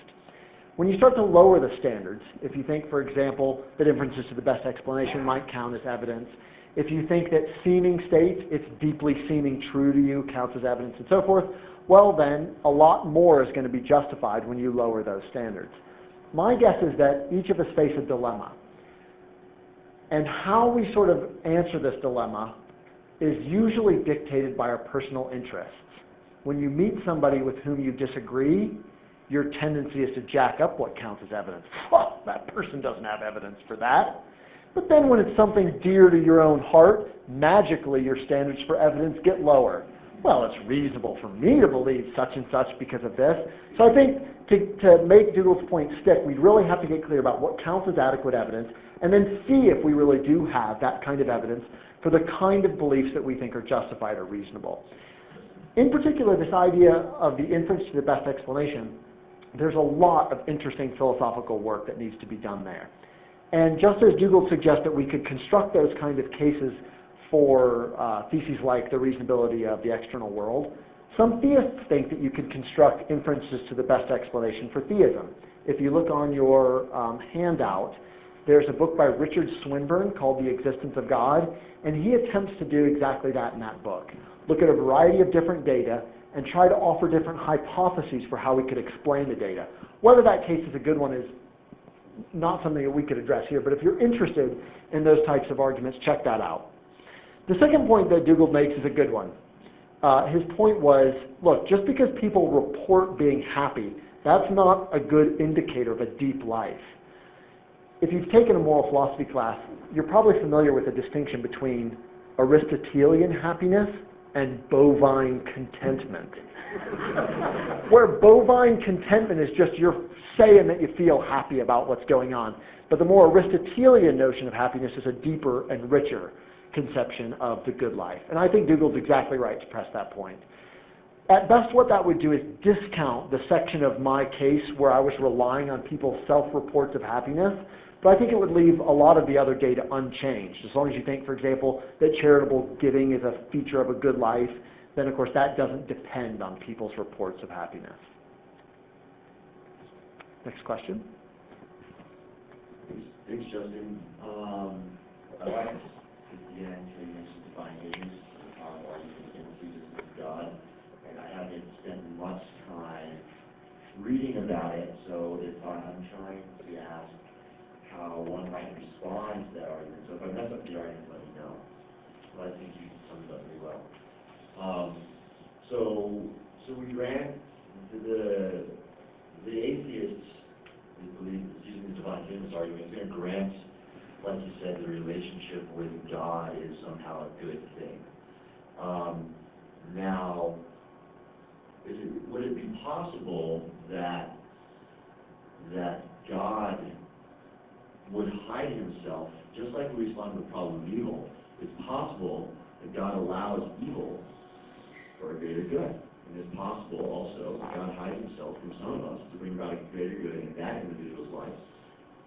When you start to lower the standards, if you think, for example, that inferences to the best explanation might count as evidence, if you think that seeming states, it's deeply seeming true to you, counts as evidence, and so forth, well then, a lot more is going to be justified when you lower those standards. My guess is that each of us face a dilemma. And how we sort of answer this dilemma is usually dictated by our personal interests. When you meet somebody with whom you disagree, your tendency is to jack up what counts as evidence. Oh, that person doesn't have evidence for that. But then when it's something dear to your own heart, magically your standards for evidence get lower. Well, it's reasonable for me to believe such and such because of this. So I think to make Dougal's point stick, we'd really have to get clear about what counts as adequate evidence and then see if we really do have that kind of evidence for the kind of beliefs that we think are justified or reasonable. In particular, this idea of the inference to the best explanation, there's a lot of interesting philosophical work that needs to be done there. And just as Dougal suggests that we could construct those kind of cases for theses like the reasonability of the external world, some theists think that you could construct inferences to the best explanation for theism. If you look on your handout, there's a book by Richard Swinburne called The Existence of God, and he attempts to do exactly that in that book. Look at a variety of different data and try to offer different hypotheses for how we could explain the data. Whether that case is a good one is not something that we could address here, but if you're interested in those types of arguments, check that out. The second point that Dougal makes is a good one. His point was, look, just because people report being happy, that's not a good indicator of a deep life. If you've taken a moral philosophy class, you're probably familiar with the distinction between Aristotelian happiness and bovine contentment. Where bovine contentment is just you're saying that you feel happy about what's going on. But the more Aristotelian notion of happiness is a deeper and richer conception of the good life. And I think Dougal's exactly right to press that point. At best, what that would do is discount the section of my case where I was relying on people's self-reports of happiness, but I think it would leave a lot of the other data unchanged. As long as you think, for example, that charitable giving is a feature of a good life, then of course that doesn't depend on people's reports of happiness. Next question. Thanks, Justin. I like the end to mention divine goodness, argument against the existence of God, and I haven't spent much time reading about it, so if I'm trying to ask how one might respond to that argument. So if I mess up the argument, let me know. But I think you summed it up really well. So we grant the atheists who believe using the divine goodness argument is going to grant, like you said, the relationship with God is somehow a good thing. Now, would it be possible that God would hide himself, just like we respond to the problem of evil? It's possible that God allows evil for a greater good. And it's possible also that God hides himself from some of us to bring about a greater good in that individual's life.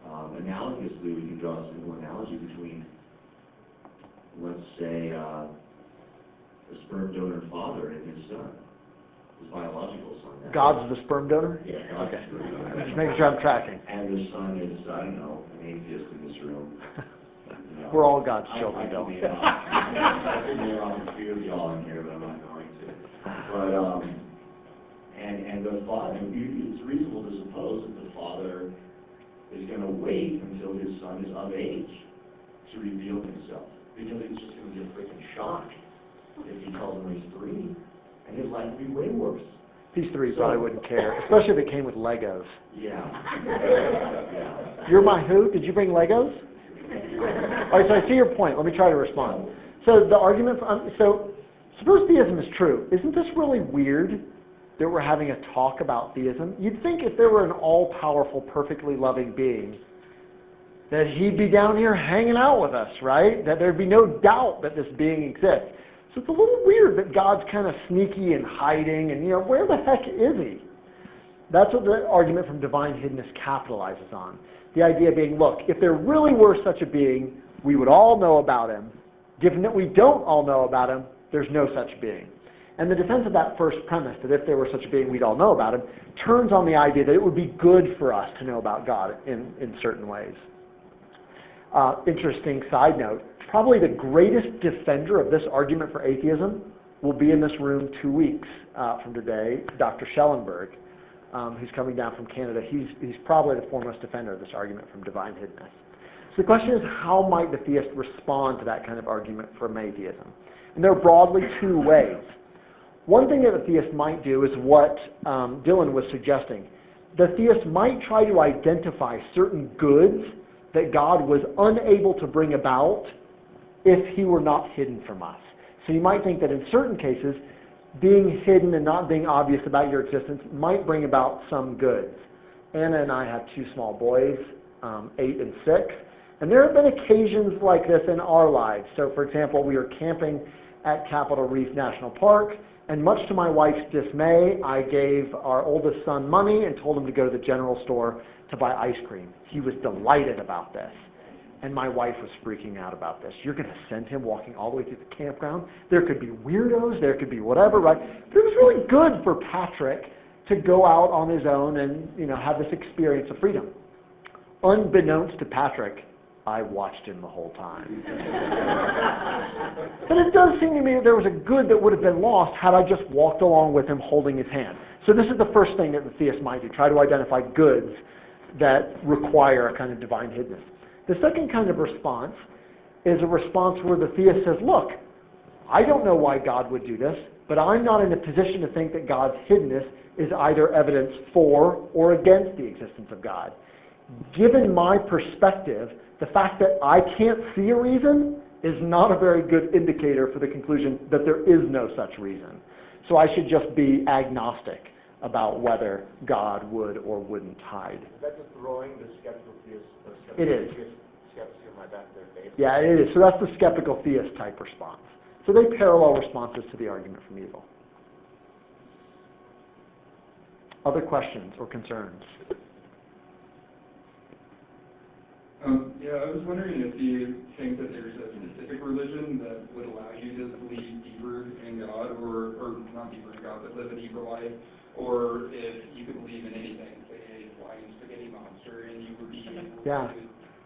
Analogously, we can draw a simple analogy between, let's say, a sperm donor father and his son, his biological son. God's the sperm donor? Yeah, God's Okay. the sperm donor. Just making sure I'm tracking. And the son is, I don't know, an atheist in this room. You know, We're all God's I children, can don't name we? off- I can name off a few of y'all in here, but I'm not going to. But, and the father, it's reasonable to suppose that the father is going to wait until his son is of age to reveal himself. Because it's just going to be a freaking shock if he tells him when he's 3, and his life will be way worse. These 3 probably wouldn't care, especially if it came with Legos. Yeah. Yeah. You're my who? Did you bring Legos? All right, so I see your point. Let me try to respond. So the argument, so suppose theism is true. Isn't this really weird that we're having a talk about theism? You'd think if there were an all-powerful, perfectly loving being, that he'd be down here hanging out with us, right? That there'd be no doubt that this being exists. So it's a little weird that God's kind of sneaky and hiding, and, where the heck is he? That's what the argument from divine hiddenness capitalizes on. The idea being, look, if there really were such a being, we would all know about him. Given that we don't all know about him, there's no such being. And the defense of that first premise, that if there were such a being, we'd all know about him, turns on the idea that it would be good for us to know about God in certain ways. Interesting side note, probably the greatest defender of this argument for atheism will be in this room 2 weeks from today, Dr. Schellenberg, who's coming down from Canada. He's probably the foremost defender of this argument from divine hiddenness. So the question is, how might the theist respond to that kind of argument from atheism? And there are broadly 2 ways. One thing that the theist might do is what Dylan was suggesting. The theist might try to identify certain goods that God was unable to bring about if he were not hidden from us. So you might think that in certain cases, being hidden and not being obvious about your existence might bring about some goods. Anna and I have 2 small boys, 8 and 6, and there have been occasions like this in our lives. So, for example, we were camping at Capitol Reef National Park, and much to my wife's dismay, I gave our oldest son money and told him to go to the general store to buy ice cream. He was delighted about this. And my wife was freaking out about this. You're going to send him walking all the way through the campground? There could be weirdos, there could be whatever, right? But it was really good for Patrick to go out on his own and, have this experience of freedom. Unbeknownst to Patrick, I watched him the whole time. But it does seem to me that there was a good that would have been lost had I just walked along with him holding his hand. So this is the first thing that the theist might do, try to identify goods that require a kind of divine hiddenness. The second kind of response is a response where the theist says, look, I don't know why God would do this, but I'm not in a position to think that God's hiddenness is either evidence for or against the existence of God. Given my perspective, the fact that I can't see a reason is not a very good indicator for the conclusion that there is no such reason. So I should just be agnostic about whether God would or wouldn't hide. Is that just throwing the skeptical theist, It is. skepticism right back in their face? Yeah, it is. So that's the skeptical theist type response. So they parallel responses to the argument from evil. Other questions or concerns? Yeah, I was wondering if you think that there's a specific religion that would allow you to believe deeper in God, or not deeper in God, but live a deeper life, or if you could believe in anything, say a flying spaghetti monster, and you would be able to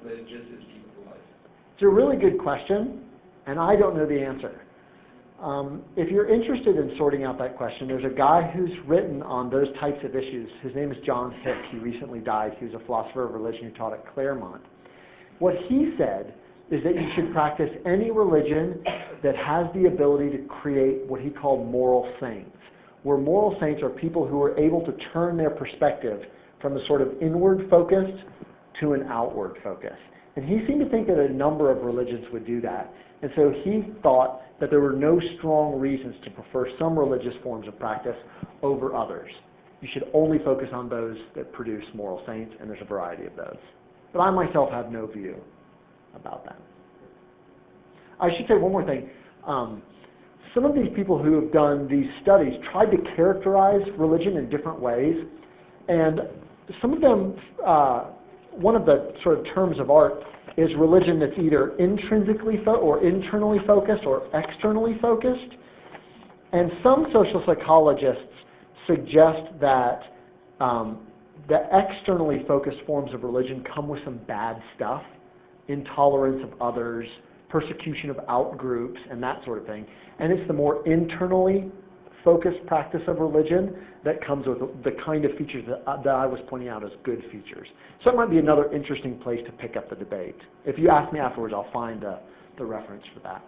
live just as deep of a life. It's a really good question, and I don't know the answer. If you're interested in sorting out that question, there's a guy who's written on those types of issues. His name is John Hick. He recently died. He was a philosopher of religion who taught at Claremont. What he said is that you should practice any religion that has the ability to create what he called moral saints, where moral saints are people who are able to turn their perspective from the sort of inward focused to an outward focus. And he seemed to think that a number of religions would do that. And so he thought that there were no strong reasons to prefer some religious forms of practice over others. You should only focus on those that produce moral saints, and there's a variety of those. But I myself have no view about that. I should say one more thing. Some of these people who have done these studies tried to characterize religion in different ways, and some of them, one of the sort of terms of art is religion that's either intrinsically or internally focused or externally focused. And some social psychologists suggest that the externally focused forms of religion come with some bad stuff, intolerance of others, persecution of outgroups, and that sort of thing. And it's the more internally focused practice of religion that comes with the kind of features that I was pointing out as good features. So it might be another interesting place to pick up the debate. If you ask me afterwards, I'll find the reference for that.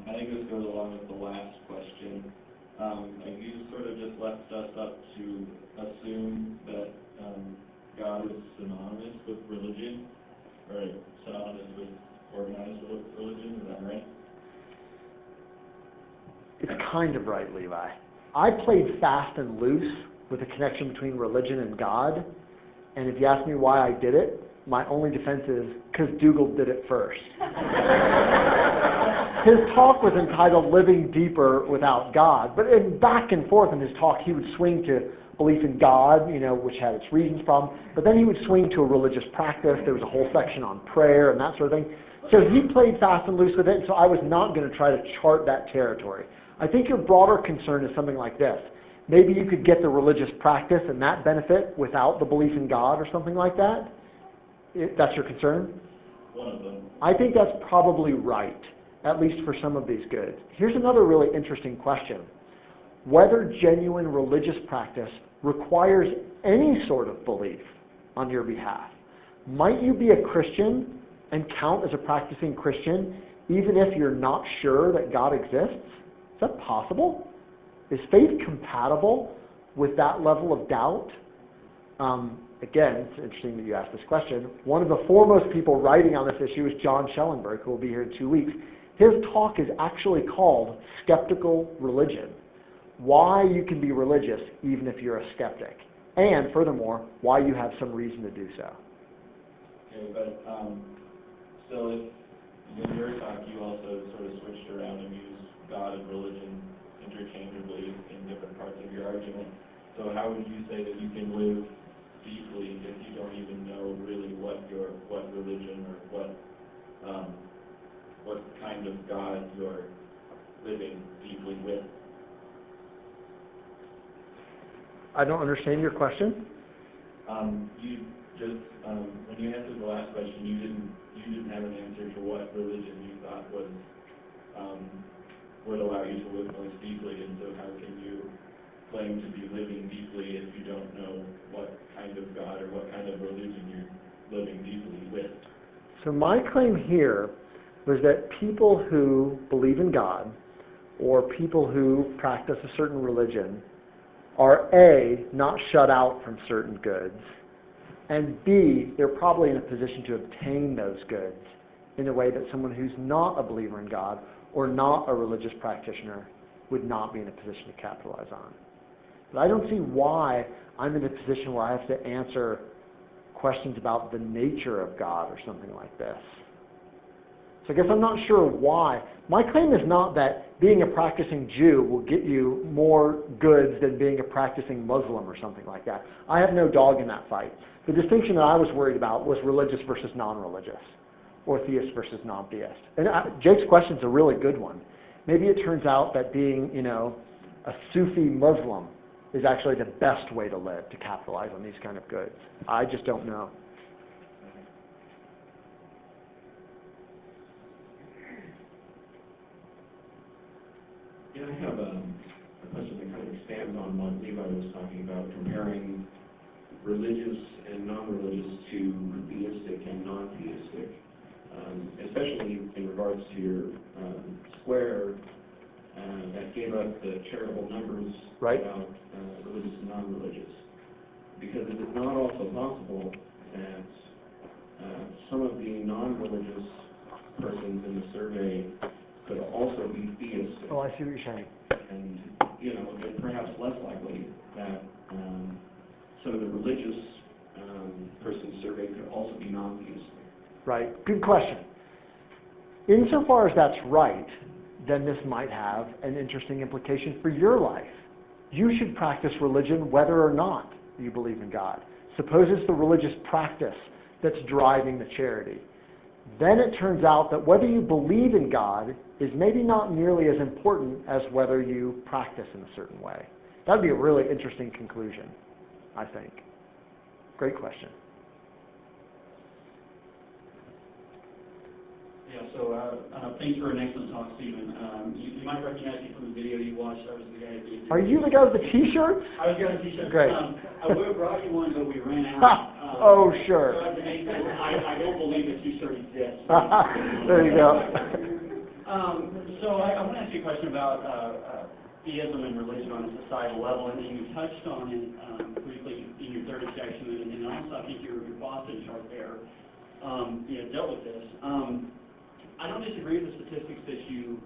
I think this goes along with the last question. You sort of just left us up to assume that God is synonymous with religion, or synonymous with organized religion. Is that right? It's kind of right, Levi. I played fast and loose with the connection between religion and God, and if you ask me why I did it, my only defense is because Dougal did it first. His talk was entitled Living Deeper Without God, but back and forth in his talk he would swing to belief in God, which had its reasons from, but then he would swing to a religious practice. There was a whole section on prayer and that sort of thing. So he played fast and loose with it, so I was not going to try to chart that territory. I think your broader concern is something like this. Maybe you could get the religious practice and that benefit without the belief in God or something like that. That's your concern? One of them. I think that's probably right, at least for some of these goods. Here's another really interesting question. Whether genuine religious practice requires any sort of belief on your behalf. Might you be a Christian and count as a practicing Christian even if you're not sure that God exists? Is that possible? Is faith compatible with that level of doubt? Again, it's interesting that you asked this question. One of the foremost people writing on this issue is John Schellenberg, who will be here in 2 weeks. His talk is actually called Skeptical Religion. Why you can be religious even if you're a skeptic. And furthermore, why you have some reason to do so. Okay, but still, if in your talk you also sort of switched around and used God and religion interchangeably in different parts of your argument. So how would you say that you can live deeply if you don't even know really what religion or what kind of God you're living deeply with? I don't understand your question. You just when you answered the last question, you didn't have an answer to what religion you thought would allow you to live most deeply, and so how can you claim to be living deeply if you don't know what kind of God or what kind of religion you're living deeply with? So my claim here was that people who believe in God or people who practice a certain religion are A, not shut out from certain goods, and B, they're probably in a position to obtain those goods in a way that someone who's not a believer in God or not a religious practitioner would not be in a position to capitalize on. But I don't see why I'm in a position where I have to answer questions about the nature of God or something like this. So I guess I'm not sure why. My claim is not that being a practicing Jew will get you more goods than being a practicing Muslim or something like that. I have no dog in that fight. The distinction that I was worried about was religious versus non-religious, or theist versus non-theist. And Jake's question's a really good one. Maybe it turns out that being, a Sufi Muslim is actually the best way to live, to capitalize on these kind of goods. I just don't know. Yeah, I have a question that kind of expands on what Levi was talking about, comparing religious and non-religious to theistic and non-theistic, especially in regards to your square that gave us the charitable numbers Right. about religious and non-religious. Because it is not also possible that some of the non-religious persons in the survey could also be theistic. Oh, I see what you're saying. And, it's perhaps less likely that some of the religious persons surveyed could also be non-theistic. right? Good question. Insofar as that's right, then this might have an interesting implication for your life. You should practice religion whether or not you believe in God. Suppose it's the religious practice that's driving the charity. Then it turns out that whether you believe in God is maybe not nearly as important as whether you practice in a certain way. That would be a really interesting conclusion, I think. Great question. Yeah, so thanks for an excellent talk, Stephen. You might recognize me from the video you watched. I was the guy at the... Are you the guy with the T-shirts? I was the guy with the T-shirt. Great. I would have brought you one, but we ran out. Oh, sure. So I don't believe the T-shirt exists. There you go. So I want to ask you a question about theism and religion on a societal level, and you touched on it briefly in your third section, and also I think your Boston chart there dealt with this. I don't disagree with the statistics that you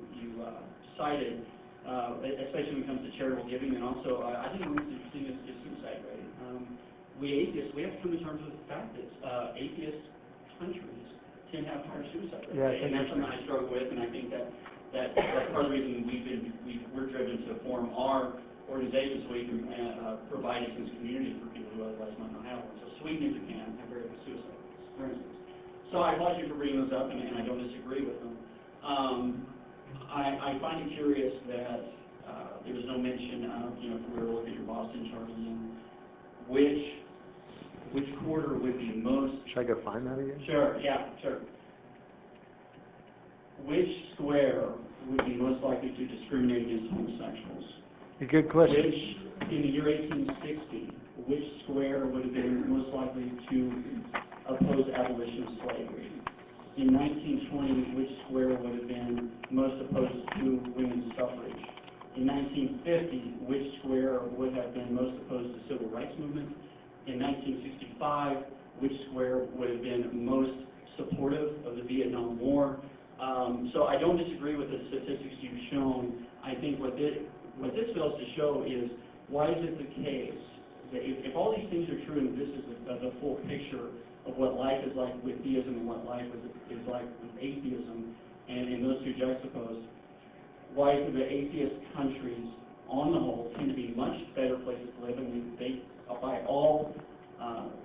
cited, especially when it comes to charitable giving, and also I think what's interesting is suicide rate. We atheists, we have to come to terms with the fact that atheist countries tend to have higher suicide rates, and that's something I struggle with, and I think that's part of the reason we're driven to form our organization so we can provide a sense of community for people who otherwise might not have one. So Sweden and Japan have very low suicide rates, for instance. So I applaud you for bringing those up, and I don't disagree with them. I find it curious that there was no mention of, if we were to look at your Boston chart again, which quarter would be most... Should I go find that again? Sure, yeah, sure. Which square would be most likely to discriminate against homosexuals? A good question. Which, in the year 1860, which square would have been most likely to oppose abolition of slavery? In 1920, which square would have been most opposed to women's suffrage? In 1950, which square would have been most opposed to civil rights movement? In 1965, which square would have been most supportive of the Vietnam War? So I don't disagree with the statistics you've shown. I think what this fails to show is, why is it the case that if all these things are true and this is the full picture of what life is like with theism and what life is like with atheism, and those two juxtaposed, why is it that atheist countries, on the whole, tend to be much better places to live, and they by all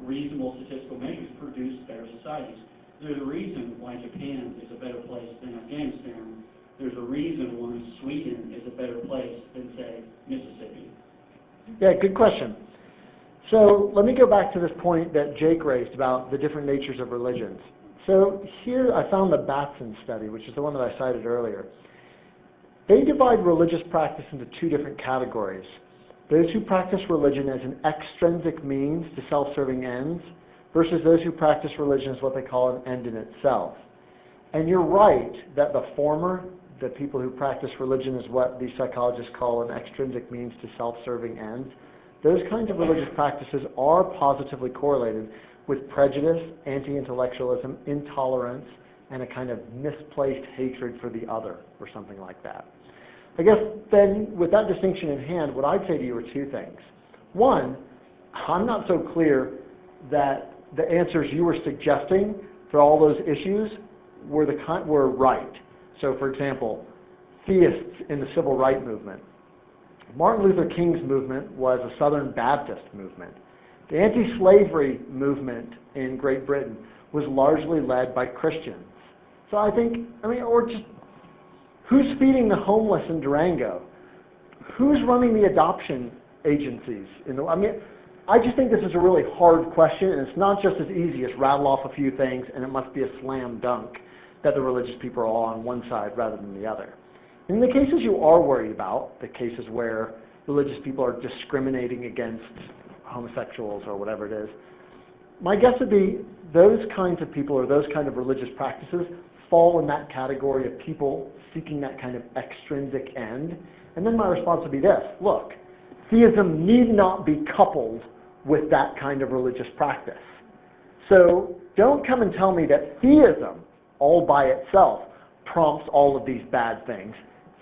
reasonable statistical measures, produce better societies? There's a reason why Japan is a better place than Afghanistan. There's a reason why Sweden is a better place than, say, Mississippi. Yeah, good question. So let me go back to this point that Jake raised about the different natures of religions. So here I found the Batson study, which is the one that I cited earlier. They divide religious practice into two different categories. Those who practice religion as an extrinsic means to self-serving ends versus those who practice religion as what they call an end in itself. And you're right that the former, the people who practice religion, is what these psychologists call an extrinsic means to self-serving ends. Those kinds of religious practices are positively correlated with prejudice, anti-intellectualism, intolerance, and a kind of misplaced hatred for the other, or something like that. I guess then, with that distinction in hand, what I'd say to you are two things. One, I'm not so clear that the answers you were suggesting for all those issues were right. So, for example, theists in the civil rights movement. Martin Luther King's movement was a Southern Baptist movement. The anti-slavery movement in Great Britain was largely led by Christians. So or just, who's feeding the homeless in Durango? Who's running the adoption agencies? I just think this is a really hard question, and it's not just as easy as rattle off a few things and it must be a slam dunk that the religious people are all on one side rather than the other. In the cases you are worried about, the cases where religious people are discriminating against homosexuals or whatever it is, my guess would be those kinds of people or those kind of religious practices fall in that category of people seeking that kind of extrinsic end. And then my response would be this: look, theism need not be coupled with that kind of religious practice. So don't come and tell me that theism all by itself prompts all of these bad things.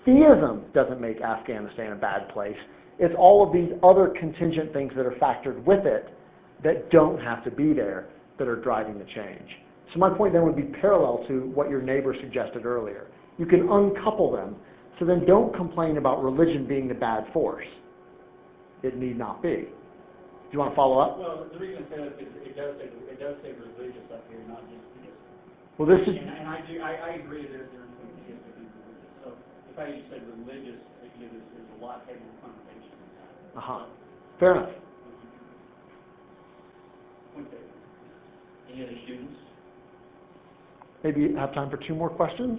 Theism doesn't make Afghanistan a bad place. It's all of these other contingent things that are factored with it that don't have to be there that are driving the change. So my point then would be parallel to what your neighbor suggested earlier. You can uncouple them, so then don't complain about religion being the bad force. It need not be. Do you want to follow up? Well, the reason I say that is it does say religious up here, not just theistic. Well, this is... And I agree there's a difference between theistic and religious. So if I just said religious, there's a lot heavier connotation in that. Uh-huh. Fair enough. Point taken. Any other students? Maybe have time for 2 more questions?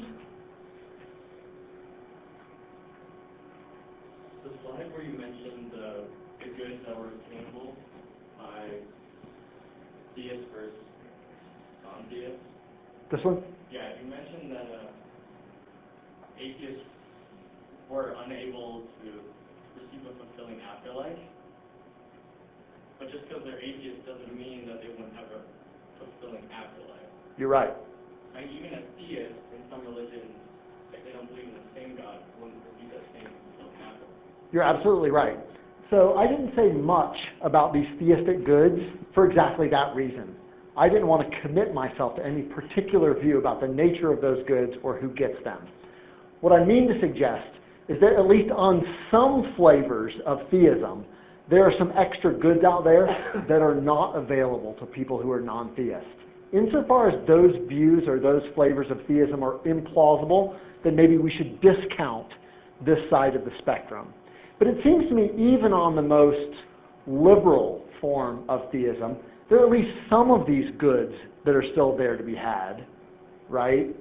The slide where you mentioned the goods that were attainable by theists versus non-theists. This one? Yeah, you mentioned that atheists were unable to receive a fulfilling afterlife. But just because they're atheists doesn't mean that they wouldn't have a fulfilling afterlife. You're right. Like even a theist in some religions, if they don't believe in the same God, wouldn't receive that same fulfilling afterlife. You're absolutely right. So I didn't say much about these theistic goods for exactly that reason. I didn't want to commit myself to any particular view about the nature of those goods or who gets them. What I mean to suggest is that at least on some flavors of theism, there are some extra goods out there that are not available to people who are non-theists. Insofar as those views or those flavors of theism are implausible, then maybe we should discount this side of the spectrum. But it seems to me even on the most liberal form of theism, there are at least some of these goods that are still there to be had, right?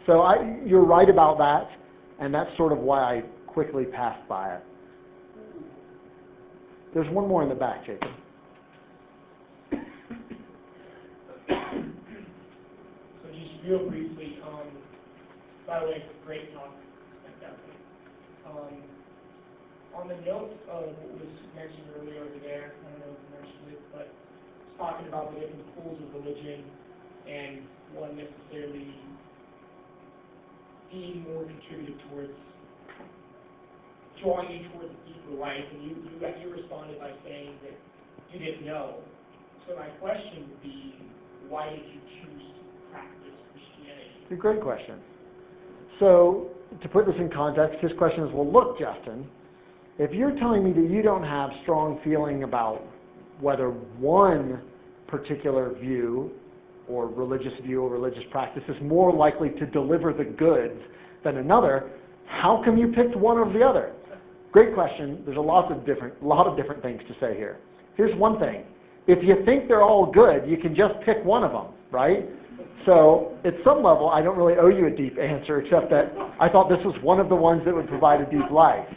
So you're right about that, and that's sort of why I quickly passed by it. There's one more in the back, Jacob. So just real briefly, by the way, great talk, definitely. On the note of what was mentioned earlier over there, I don't know if you mentioned it, but it's talking about the different pools of religion and one necessarily being more contributed towards drawing you towards a deeper life, and you responded by saying that you didn't know. So my question would be, why did you choose to practice Christianity? It's a great question. So, to put this in context, his question is, well, look, Justin, if you're telling me that you don't have strong feeling about whether one particular view or religious practice is more likely to deliver the goods than another, how come you picked one over the other? Great question. There's a lot of different things to say here. Here's one thing. If you think they're all good, you can just pick one of them, right? So at some level, I don't really owe you a deep answer, except that I thought this was one of the ones that would provide a deep life.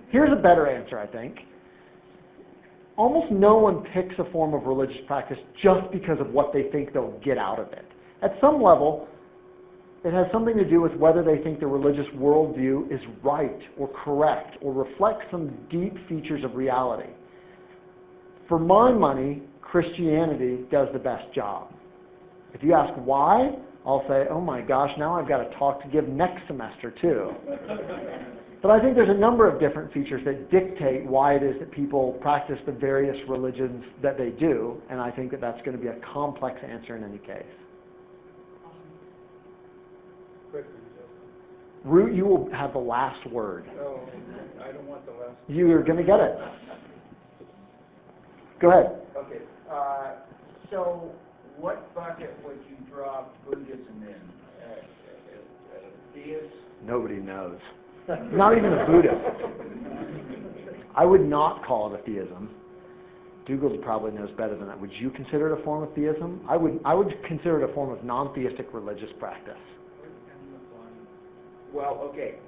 Here's a better answer, I think. Almost no one picks a form of religious practice just because of what they think they'll get out of it. At some level, it has something to do with whether they think the religious worldview is right or correct or reflects some deep features of reality. For my money, Christianity does the best job. If you ask why, I'll say, oh my gosh, now I've got a talk to give next semester too. But I think there's a number of different features that dictate why it is that people practice the various religions that they do, and I think that that's going to be a complex answer in any case. Root, you will have the last word. No, I don't want the last. You're going to get it. Go ahead. Okay. So what bucket would you drop Buddhism in? Theist? Nobody knows. Not even a Buddhist. I would not call it a theism. Dougal probably knows better than that. Would you consider it a form of theism? I would consider it a form of non-theistic religious practice. Well, okay.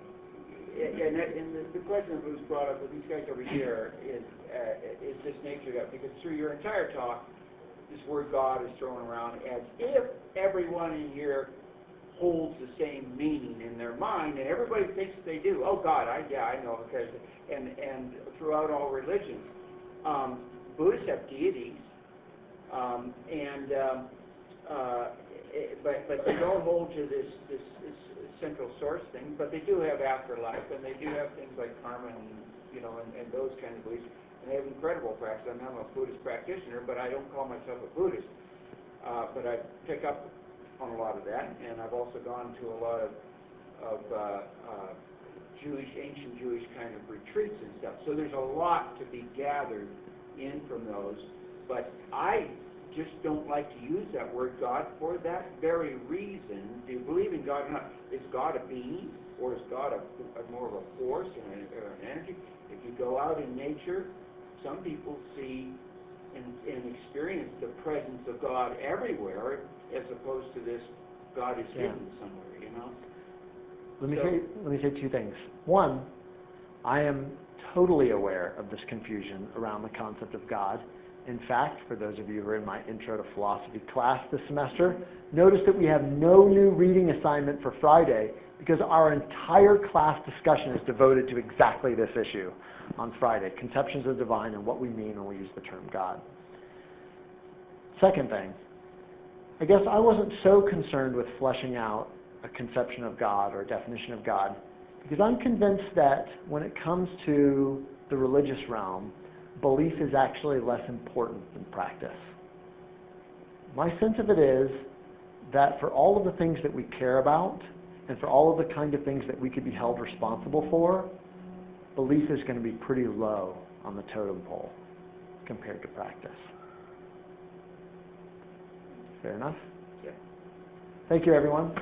And the question that was brought up with these guys over here is this nature of, because through your entire talk, this word God is thrown around as if everyone in here holds the same meaning in their mind, and everybody thinks they do. Oh, God, I know, because and throughout all religions, Buddhists have deities, but they don't hold to this central source thing. But they do have afterlife, and they do have things like karma, and those kind of beliefs. And they have incredible practice. I'm not a Buddhist practitioner, but I don't call myself a Buddhist. but I pick up on a lot of that, and I've also gone to a lot of ancient Jewish kind of retreats and stuff. So there's a lot to be gathered in from those, but I just don't like to use that word God for that very reason. Do you believe in God or not? Is God a being, or is God a more of a force or an energy? If you go out in nature, some people see and experience the presence of God everywhere, as opposed to this God is hidden somewhere, you know? Let me say two things. One, I am totally aware of this confusion around the concept of God. In fact, for those of you who are in my Intro to Philosophy class this semester, notice that we have no new reading assignment for Friday because our entire class discussion is devoted to exactly this issue on Friday, conceptions of divine and what we mean when we use the term God. Second thing, I guess I wasn't so concerned with fleshing out a conception of God or a definition of God, because I'm convinced that when it comes to the religious realm, belief is actually less important than practice. My sense of it is that for all of the things that we care about, and for all of the kind of things that we could be held responsible for, belief is going to be pretty low on the totem pole compared to practice. Fair enough? Yeah. Thank you, everyone.